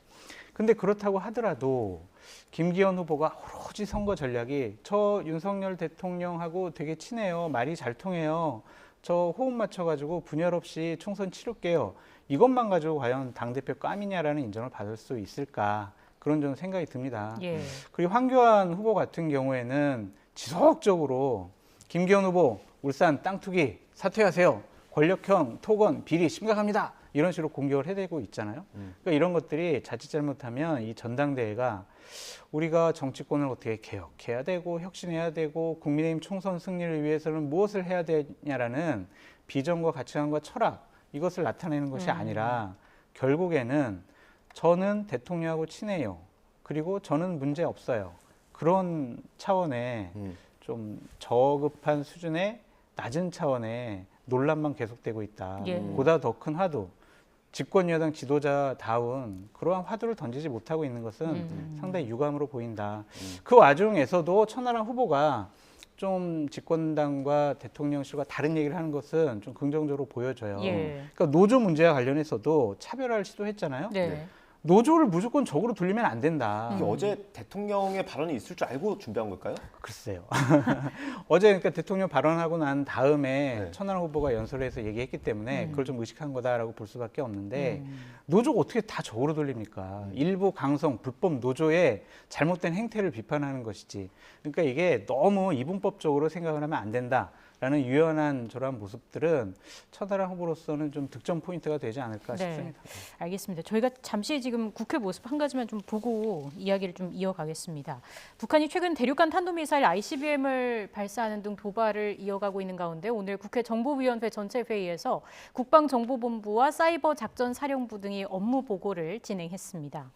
근데 그렇다고 하더라도 김기현 후보가 오로지 선거 전략이 저 윤석열 대통령하고 되게 친해요. 말이 잘 통해요. 저 호흡 맞춰가지고 분열 없이 총선 치를게요. 이것만 가지고 과연 당대표 깜이냐라는 인정을 받을 수 있을까. 그런 좀 생각이 듭니다. 예. 그리고 황교안 후보 같은 경우에는 지속적으로 김기현 후보 울산 땅 투기 사퇴하세요. 권력형 토건 비리 심각합니다. 이런 식으로 공격을 해대고 있잖아요. 그러니까 이런 것들이 자칫 잘못하면 이 전당대회가 우리가 정치권을 어떻게 개혁해야 되고 혁신해야 되고 국민의힘 총선 승리를 위해서는 무엇을 해야 되냐라는 비전과 가치관과 철학 이것을 나타내는 것이 아니라 결국에는 저는 대통령하고 친해요. 그리고 저는 문제 없어요. 그런 차원의 좀 저급한 수준의 낮은 차원의 논란만 계속되고 있다. 예. 보다 더 큰 화두. 집권 여당 지도자다운 그러한 화두를 던지지 못하고 있는 것은 상당히 유감으로 보인다. 그 와중에서도 천하람 후보가 좀 집권당과 대통령실과 다른 얘기를 하는 것은 좀 긍정적으로 보여져요. 예. 그러니까 노조 문제와 관련해서도 차별화를 시도했잖아요. 네. 노조를 무조건 적으로 돌리면 안 된다. 이게 어제 대통령의 발언이 있을 줄 알고 준비한 걸까요? 글쎄요. 어제 그러니까 대통령 발언하고 난 다음에 천하람 후보가 연설에서 얘기했기 때문에 그걸 좀 의식한 거다라고 볼 수밖에 없는데 노조가 어떻게 다 적으로 돌립니까? 일부 강성 불법 노조의 잘못된 행태를 비판하는 것이지. 그러니까 이게 너무 이분법적으로 생각을 하면 안 된다. 라는 유연한 저러한 모습들은 천하람 후보로서는 좀 득점 포인트가 되지 않을까 싶습니다. 알겠습니다. 저희가 잠시 지금 국회 모습 한 가지만 좀 보고 이야기를 좀 이어가겠습니다. 북한이 최근 대륙간 탄도미사일 ICBM을 발사하는 등 도발을 이어가고 있는 가운데 오늘 국회 정보위원회 전체 회의에서 국방정보본부와 사이버작전사령부 등이 업무 보고를 진행했습니다.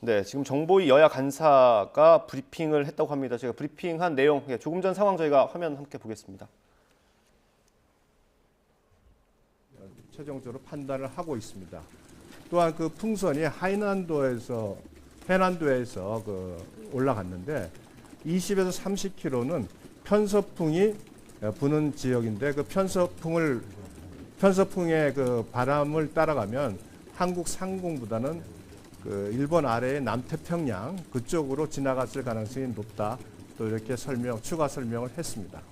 네, 지금 정보위 여야 간사가 브리핑을 했다고 합니다. 제가 브리핑한 내용 조금 전 상황 저희가 화면 함께 보겠습니다. 최종적으로 판단을 하고 있습니다. 또한 그 풍선이 해난도에서 올라갔는데 20에서 30km는 편서풍이 부는 지역인데 그 편서풍의 그 바람을 따라가면 한국 상공보다는 그 일본 아래의 남태평양 그쪽으로 지나갔을 가능성이 높다. 또 이렇게 추가 설명을 했습니다.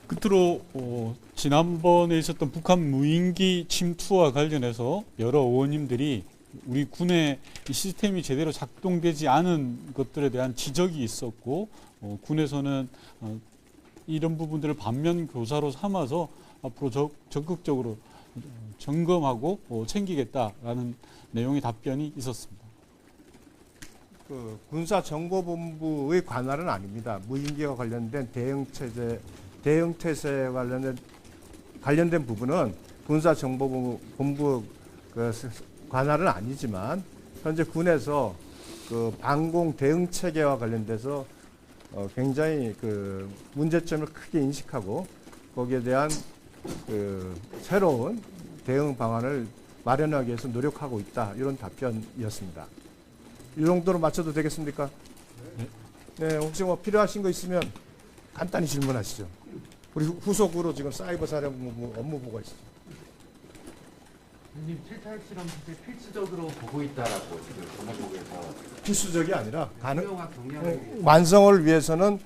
끝으로 지난번에 있었던 북한 무인기 침투와 관련해서 여러 의원님들이 우리 군의 이 시스템이 제대로 작동되지 않은 것들에 대한 지적이 있었고 군에서는 이런 부분들을 반면 교사로 삼아서 앞으로 적극적으로 점검하고 챙기겠다라는 내용의 답변이 있었습니다. 그 군사정보본부의 관할은 아닙니다. 무인기와 관련된 대응태세에 관련된 부분은 군사정보본부 그 관할은 아니지만 현재 군에서 그 방공 대응 체계와 관련돼서 굉장히 그 문제점을 크게 인식하고 거기에 대한 그 새로운 대응 방안을 마련하기 위해서 노력하고 있다. 이런 답변이었습니다. 이 정도로 맞춰도 되겠습니까? 네, 혹시 뭐 필요하신 거 있으면 간단히 질문하시죠. 우리 후속으로 지금 사이버 사령부 업무 보고 있습니다. 님 7차 핵실험 필수적으로 보고 있다라고 지금 정보국에서 필수적이 아니라 완성을 위해서는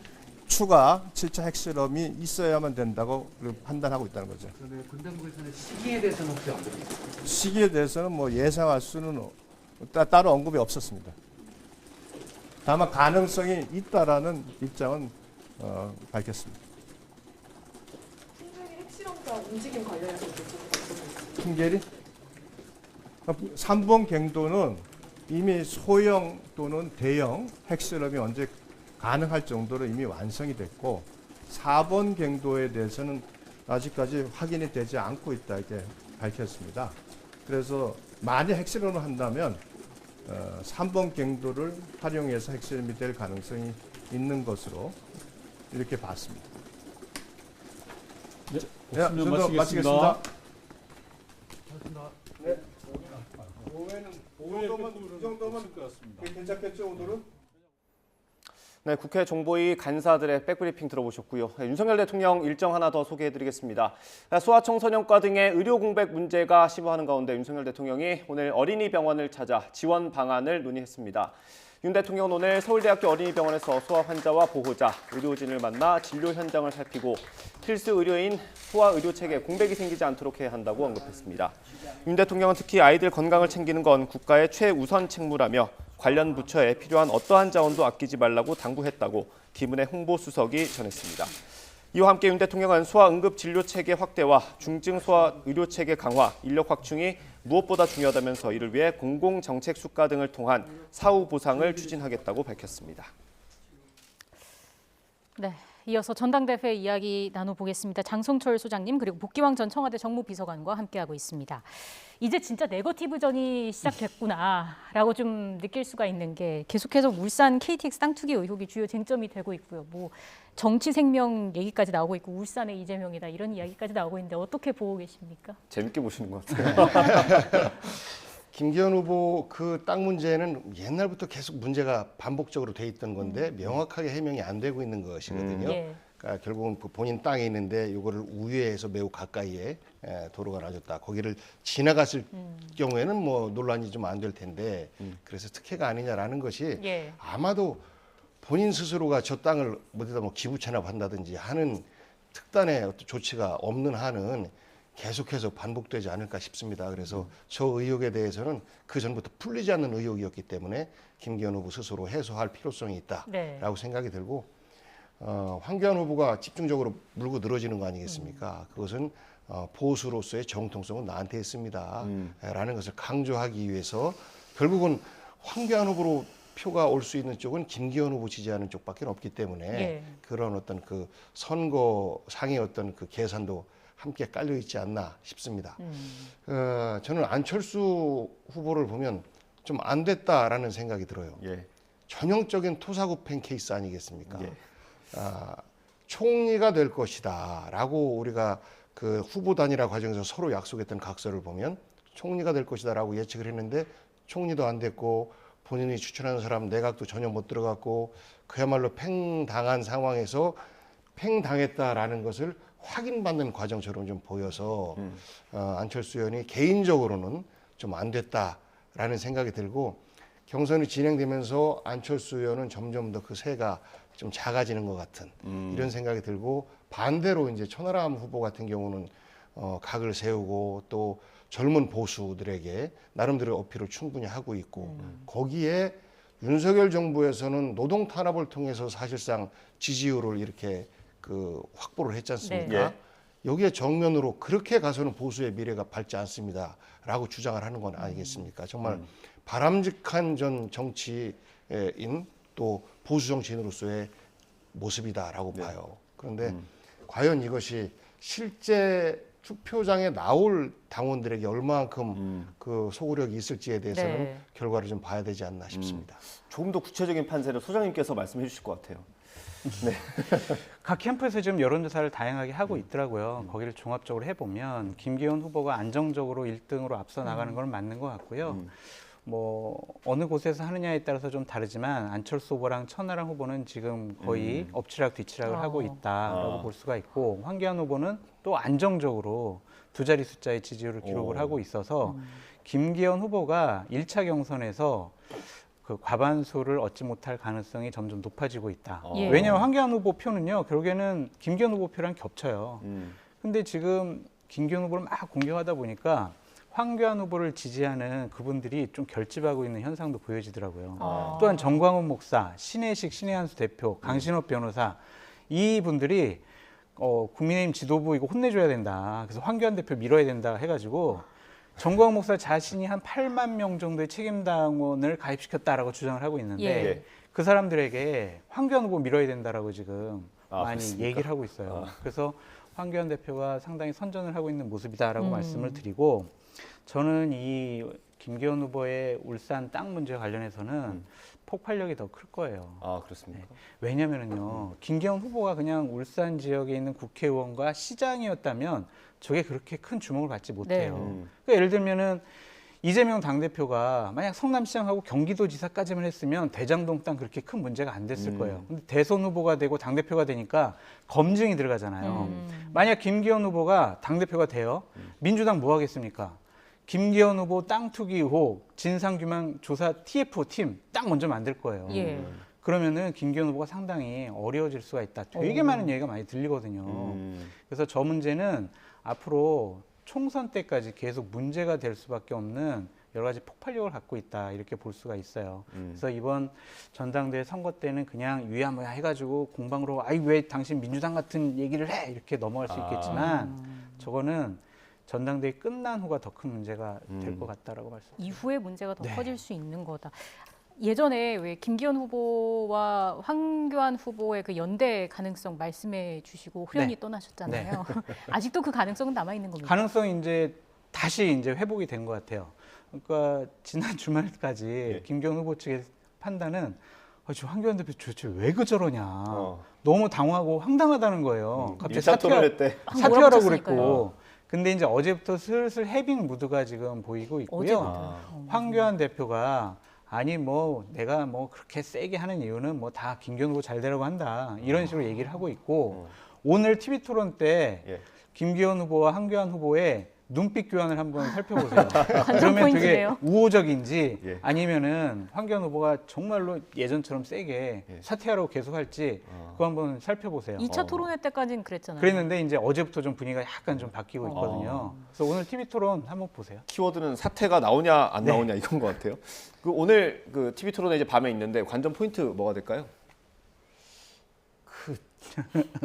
추가 7차 핵실험이 있어야만 된다고 판단하고 있다는 거죠. 그러면 군 당국에서는 시기에 대해서는 혹시 언급이 있습니까? 시기에 대해서는 뭐 예상할 수는 따로 언급이 없었습니다. 다만 가능성이 있다라는 입장은 밝혔습니다. 풍계리 핵실험과 움직임 관련해서 풍계리? 3번 갱도는 이미 소형 또는 대형 핵실험이 언제 가능할 정도로 이미 완성이 됐고 4번 갱도에 대해서는 아직까지 확인이 되지 않고 있다 이렇게 밝혔습니다. 그래서 만약 핵실험을 한다면 3번 갱도를 활용해서 핵실험이 될 가능성이 있는 것으로 이렇게 봤습니다. 네, 마치겠습니다. 네. 오후에는 이 정도면 괜찮겠죠 오늘은? 네, 국회 정보위 간사들의 백브리핑 들어보셨고요. 네, 윤석열 대통령 일정 하나 더 소개해드리겠습니다. 소아청소년과 등의 의료 공백 문제가 심화하는 가운데 윤석열 대통령이 오늘 어린이병원을 찾아 지원 방안을 논의했습니다. 윤 대통령은 오늘 서울대학교 어린이병원에서 소아 환자와 보호자, 의료진을 만나 진료 현장을 살피고 필수 의료인 소아 의료 체계 공백이 생기지 않도록 해야 한다고 언급했습니다. 윤 대통령은 특히 아이들 건강을 챙기는 건 국가의 최우선 책무라며 관련 부처에 필요한 어떠한 자원도 아끼지 말라고 당부했다고 김은혜 홍보수석이 전했습니다. 이와 함께 윤 대통령은 소아응급진료체계 확대와 중증소아 의료체계 강화, 인력 확충이 무엇보다 중요하다면서 이를 위해 공공정책 수가 등을 통한 사후 보상을 추진하겠다고 밝혔습니다. 네, 이어서 전당대회 이야기 나눠보겠습니다. 장성철 소장님 그리고 복기왕 전 청와대 정무비서관과 함께하고 있습니다. 이제 진짜 네거티브전이 시작됐구나라고 좀 느낄 수가 있는 게 계속해서 울산 KTX 땅 투기 의혹이 주요 쟁점이 되고 있고요. 뭐 정치 생명 얘기까지 나오고 있고 울산의 이재명이다 이런 이야기까지 나오고 있는데 어떻게 보고 계십니까? 재밌게 보시는 것 같아요. 김기현 후보 그 땅 문제는 옛날부터 계속 문제가 반복적으로 돼 있던 건데 명확하게 해명이 안 되고 있는 것이거든요. 예. 그러니까 결국은 본인 땅에 있는데 이거를 우회해서 매우 가까이에 도로가 놔줬다. 거기를 지나갔을 경우에는 뭐 논란이 좀 안 될 텐데 그래서 특혜가 아니냐라는 것이 예. 아마도 본인 스스로가 저 땅을 어디다 뭐 기부 체납한다든지 하는 특단의 어떤 조치가 없는 한은 계속해서 반복되지 않을까 싶습니다. 그래서 저 의혹에 대해서는 그 전부터 풀리지 않는 의혹이었기 때문에 김기현 후보 스스로 해소할 필요성이 있다라고 네. 생각이 들고 황교안 후보가 집중적으로 물고 늘어지는 거 아니겠습니까? 그것은 보수로서의 정통성은 나한테 있습니다. 라는 것을 강조하기 위해서 결국은 황교안 후보로 표가 올 수 있는 쪽은 김기현 후보 지지하는 쪽밖에 없기 때문에 예. 그런 어떤 그 선거상의 어떤 그 계산도 함께 깔려 있지 않나 싶습니다. 저는 안철수 후보를 보면 좀 안 됐다라는 생각이 들어요. 예. 전형적인 토사구팽 케이스 아니겠습니까? 예. 총리가 될 것이다라고 우리가 그 후보 단일화 과정에서 서로 약속했던 각서를 보면 총리가 될 것이다라고 예측을 했는데 총리도 안 됐고 본인이 추천하는 사람 내각도 전혀 못 들어갔고 그야말로 팽당한 상황에서 팽당했다라는 것을 확인받는 과정처럼 좀 보여서 안철수 의원이 개인적으로는 좀 안 됐다라는 생각이 들고 경선이 진행되면서 안철수 의원은 점점 더 그 새가 좀 작아지는 것 같은 이런 생각이 들고 반대로 이제 천하람 후보 같은 경우는 각을 세우고 또 젊은 보수들에게 나름대로 어필을 충분히 하고 있고 거기에 윤석열 정부에서는 노동 탄압을 통해서 사실상 지지율을 이렇게 그 확보를 했지 않습니까? 네. 여기에 정면으로 그렇게 가서는 보수의 미래가 밝지 않습니다라고 주장을 하는 건 아니겠습니까? 정말 바람직한 전 정치인 또 보수 정치인으로서의 모습이다라고 봐요. 그런데 과연 이것이 실제 투표장에 나올 당원들에게 얼마만큼 그 소구력이 있을지에 대해서는 네. 결과를 좀 봐야 되지 않나 싶습니다. 조금 더 구체적인 판세를 소장님께서 말씀해 주실 것 같아요. 네. 각 캠프에서 지금 여론조사를 다양하게 하고 있더라고요. 거기를 종합적으로 해보면 김기현 후보가 안정적으로 1등으로 앞서 나가는 건 맞는 것 같고요. 뭐 어느 곳에서 하느냐에 따라서 좀 다르지만 안철수 후보랑 천하람 후보는 지금 거의 엎치락 뒤치락을 하고 있다라고 볼 수가 있고 황교안 후보는 또 안정적으로 두 자리 숫자의 지지율을 기록을 하고 있어서 김기현 후보가 1차 경선에서 그 과반수를 얻지 못할 가능성이 점점 높아지고 있다. 예. 왜냐하면 황교안 후보 표는요 결국에는 김기현 후보 표랑 겹쳐요. 근데 지금 김기현 후보를 막 공격하다 보니까 황교안 후보를 지지하는 그분들이 좀 결집하고 있는 현상도 보여지더라고요. 또한 정광훈 목사, 신혜식, 신혜한수 대표, 강신업 변호사 이분들이 국민의힘 지도부 이거 혼내줘야 된다. 그래서 황교안 대표 밀어야 된다 해가지고 정광훈 목사 자신이 한 8만 명 정도의 책임당원을 가입시켰다라고 주장을 하고 있는데 예. 그 사람들에게 황교안 후보 밀어야 된다라고 지금 많이 그렇습니까? 얘기를 하고 있어요. 그래서 황교안 대표가 상당히 선전을 하고 있는 모습이다라고 말씀을 드리고 저는 이 김기현 후보의 울산 땅 문제와 관련해서는 폭발력이 더 클 거예요. 아, 그렇습니까? 왜냐면은요, 김기현 후보가 그냥 울산 지역에 있는 국회의원과 시장이었다면 저게 그렇게 큰 주목을 받지 못해요. 그러니까 예를 들면은 이재명 당대표가 만약 성남시장하고 경기도지사까지만 했으면 대장동 땅 그렇게 큰 문제가 안 됐을 거예요. 근데 대선 후보가 되고 당대표가 되니까 검증이 들어가잖아요. 만약 김기현 후보가 당대표가 돼요. 민주당 뭐 하겠습니까? 김기현 후보 땅 투기 의혹 진상규명 조사 TF 팀 딱 먼저 만들 거예요. 예. 그러면은 김기현 후보가 상당히 어려워질 수가 있다. 되게 많은 얘기가 많이 들리거든요. 그래서 저 문제는 앞으로 총선 때까지 계속 문제가 될 수밖에 없는 여러 가지 폭발력을 갖고 있다 이렇게 볼 수가 있어요. 그래서 이번 전당대회 선거 때는 그냥 유야무야 해가지고 공방으로 아이 왜 당신 민주당 같은 얘기를 해 이렇게 넘어갈 수 있겠지만 저거는 전당대회 끝난 후가 더 큰 문제가 될 것 같다라고 말씀드립니다. 이후에 문제가 더 네. 커질 수 있는 거다. 예전에 왜 김기현 후보와 황교안 후보의 그 연대 가능성 말씀해 주시고 후련히 네. 떠나셨잖아요. 아직도 그 가능성은 남아 있는 겁니까? 가능성이 이제 다시 이제 회복이 된 것 같아요. 그러니까 지난 주말까지 김기현 후보 측의 판단은 저 황교안 대표 도대체 왜 그저러냐. 너무 당황하고 황당하다는 거예요. 갑자기 사퇴하라고 그랬고. 근데 이제 어제부터 슬슬 해빙 무드가 지금 보이고 있고요. 황교안 대표가 아니 뭐 내가 뭐 그렇게 세게 하는 이유는 뭐 다 김기현 후보 잘 되라고 한다. 이런 식으로 얘기를 하고 있고 오늘 TV 토론 때 김기현 후보와 황교안 후보의 눈빛 교환을 한번 살펴보세요. 그러면 되게 우호적인지 아니면은 황교안 후보가 정말로 예전처럼 세게 사퇴하라고 계속할지 그거 한번 살펴보세요. 2차 토론회 때까지는 그랬잖아요. 그랬는데 이제 어제부터 좀 분위기가 약간 좀 바뀌고 있거든요. 그래서 오늘 TV 토론 한번 보세요. 키워드는 사태가 나오냐 안 나오냐 이건 것 같아요. 그 오늘 그 TV 토론회 이제 밤에 있는데 관전 포인트 뭐가 될까요?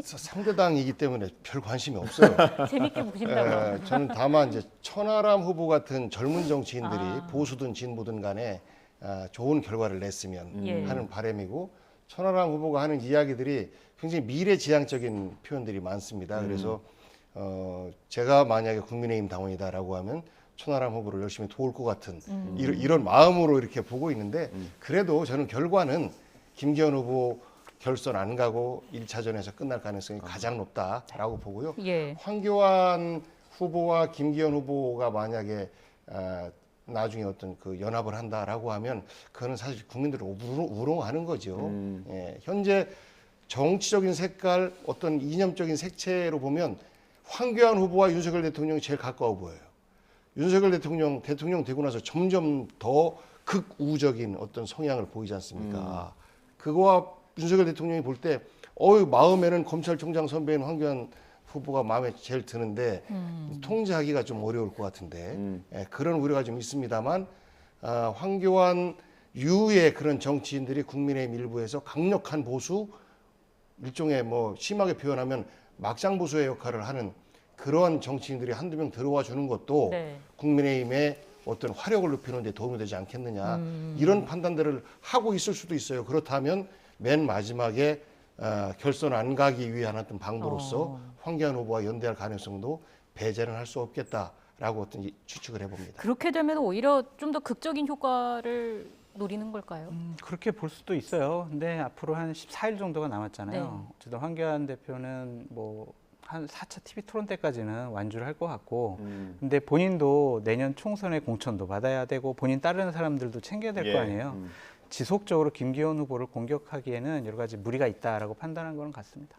상대당이기 때문에 별 관심이 없어요. 재밌게 보신다고요. 저는 다만 이제 천하람 후보 같은 젊은 정치인들이 보수든 진보든 간에 좋은 결과를 냈으면 하는 바람이고 천하람 후보가 하는 이야기들이 굉장히 미래지향적인 표현들이 많습니다. 그래서 제가 만약에 국민의힘 당원이다라고 하면 천하람 후보를 열심히 도울 것 같은 이런 마음으로 이렇게 보고 있는데 그래도 저는 결과는 김기현 후보 결선 안 가고 1차전에서 끝날 가능성이 가장 높다라고 보고요. 황교안 후보와 김기현 후보가 만약에 나중에 어떤 그 연합을 한다라고 하면 그거는 사실 국민들을 우롱하는 거죠. 현재 정치적인 색깔, 어떤 이념적인 색채로 보면 황교안 후보와 윤석열 대통령이 제일 가까워 보여요. 윤석열 대통령 되고 나서 점점 더 극우적인 어떤 성향을 보이지 않습니까? 그거와 윤석열 대통령이 볼 때 마음에는 검찰총장 선배인 황교안 후보가 마음에 제일 드는데 통제하기가 좀 어려울 것 같은데 그런 우려가 좀 있습니다만 황교안 유의 그런 정치인들이 국민의힘 일부에서 강력한 보수 일종의 뭐 심하게 표현하면 막장 보수의 역할을 하는 그런 정치인들이 한두 명 들어와 주는 것도 국민의힘의 어떤 화력을 높이는 데 도움이 되지 않겠느냐 이런 판단들을 하고 있을 수도 있어요. 그렇다면 맨 마지막에 결선 안 가기 위한 어떤 방도로서 황교안 후보와 연대할 가능성도 배제는 할 수 없겠다라고 어떤 추측을 해봅니다. 그렇게 되면 오히려 좀 더 극적인 효과를 노리는 걸까요? 그렇게 볼 수도 있어요. 근데 앞으로 한 14일 정도가 남았잖아요. 어쨌든 황교안 대표는 뭐 한 4차 TV 토론 때까지는 완주를 할 것 같고 근데 본인도 내년 총선에 공천도 받아야 되고 본인 따르는 사람들도 챙겨야 될 거 아니에요. 지속적으로 김기현 후보를 공격하기에는 여러 가지 무리가 있다라고 판단한 건 같습니다.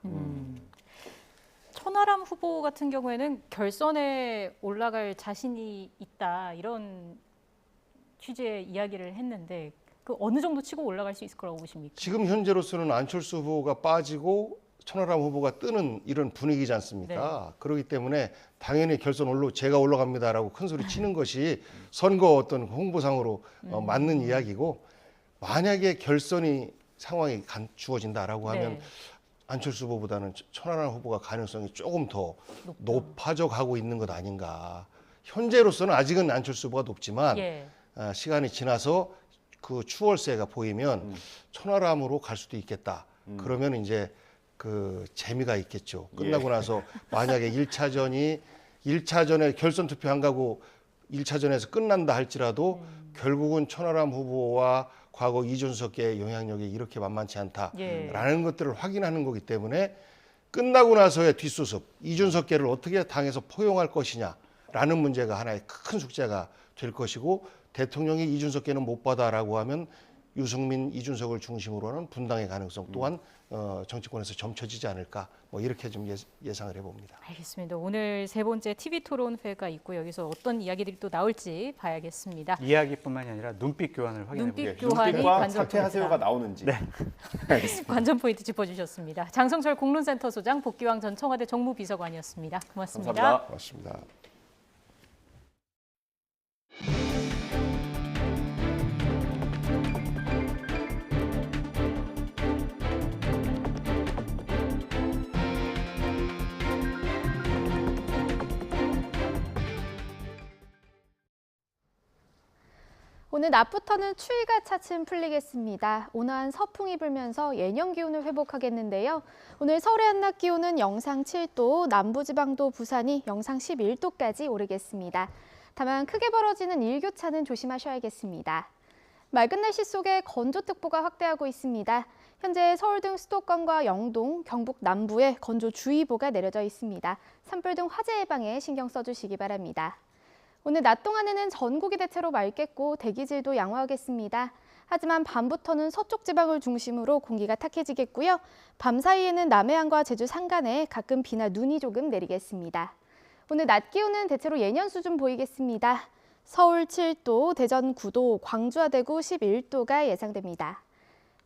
천하람 후보 같은 경우에는 결선에 올라갈 자신이 있다 이런 취지의 이야기를 했는데 그 어느 정도 치고 올라갈 수 있을 거라고 보십니까? 지금 현재로서는 안철수 후보가 빠지고 천하람 후보가 뜨는 이런 분위기지 않습니까? 그렇기 때문에 당연히 결선 제가 올라갑니다라고 큰 소리 치는 것이 선거 어떤 홍보상으로 맞는 이야기고 만약에 결선이 상황이 주어진다라고 하면 안철수 후보보다는 천하람 후보가 가능성이 조금 더 높아져 가고 있는 것 아닌가. 현재로서는 아직은 안철수 후보가 높지만 시간이 지나서 그 추월세가 보이면 천하람으로 갈 수도 있겠다. 그러면 이제 그 재미가 있겠죠. 끝나고 나서 만약에 1차전에 결선 투표 안 가고 1차전에서 끝난다 할지라도 결국은 천하람 후보와 과거 이준석계의 영향력이 이렇게 만만치 않다라는 것들을 확인하는 거기 때문에 끝나고 나서의 뒷수습, 이준석계를 어떻게 당에서 포용할 것이냐라는 문제가 하나의 큰 숙제가 될 것이고 대통령이 이준석께는 못 받아라고 하면 유승민, 이준석을 중심으로 하는 분당의 가능성 또한 정치권에서 점쳐지지 않을까 뭐 이렇게 좀 예상을 해봅니다. 알겠습니다. 오늘 세 번째 TV 토론회가 있고 여기서 어떤 이야기들이 또 나올지 봐야겠습니다. 이야기뿐만이 아니라 눈빛 교환을 확인해 보겠습니다. 눈빛 교환이 관전 사퇴하세요가 나오는지. 네. 알겠습니다. 관전 포인트 짚어주셨습니다. 장성철 공론센터 소장, 복귀왕 전 청와대 정무비서관이었습니다. 고맙습니다. 감사합니다. 고맙습니다. 오늘 낮부터는 추위가 차츰 풀리겠습니다. 온화한 서풍이 불면서 예년 기온을 회복하겠는데요. 오늘 서울의 한낮 기온은 영상 7도, 남부지방도 부산이 영상 11도까지 오르겠습니다. 다만 크게 벌어지는 일교차는 조심하셔야겠습니다. 맑은 날씨 속에 건조특보가 확대하고 있습니다. 현재 서울 등 수도권과 영동, 경북 남부에 건조주의보가 내려져 있습니다. 산불 등 화재 예방에 신경 써주시기 바랍니다. 오늘 낮 동안에는 전국이 대체로 맑겠고 대기질도 양호하겠습니다. 하지만 밤부터는 서쪽 지방을 중심으로 공기가 탁해지겠고요. 밤 사이에는 남해안과 제주 산간에 가끔 비나 눈이 조금 내리겠습니다. 오늘 낮 기온은 대체로 예년 수준 보이겠습니다. 서울 7도, 대전 9도, 광주와 대구 11도가 예상됩니다.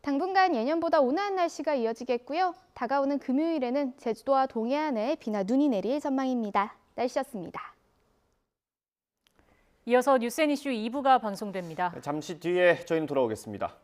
당분간 예년보다 온화한 날씨가 이어지겠고요. 다가오는 금요일에는 제주도와 동해안에 비나 눈이 내릴 전망입니다. 날씨였습니다. 이어서 뉴스앤이슈 2부가 방송됩니다. 잠시 뒤에 저희는 돌아오겠습니다.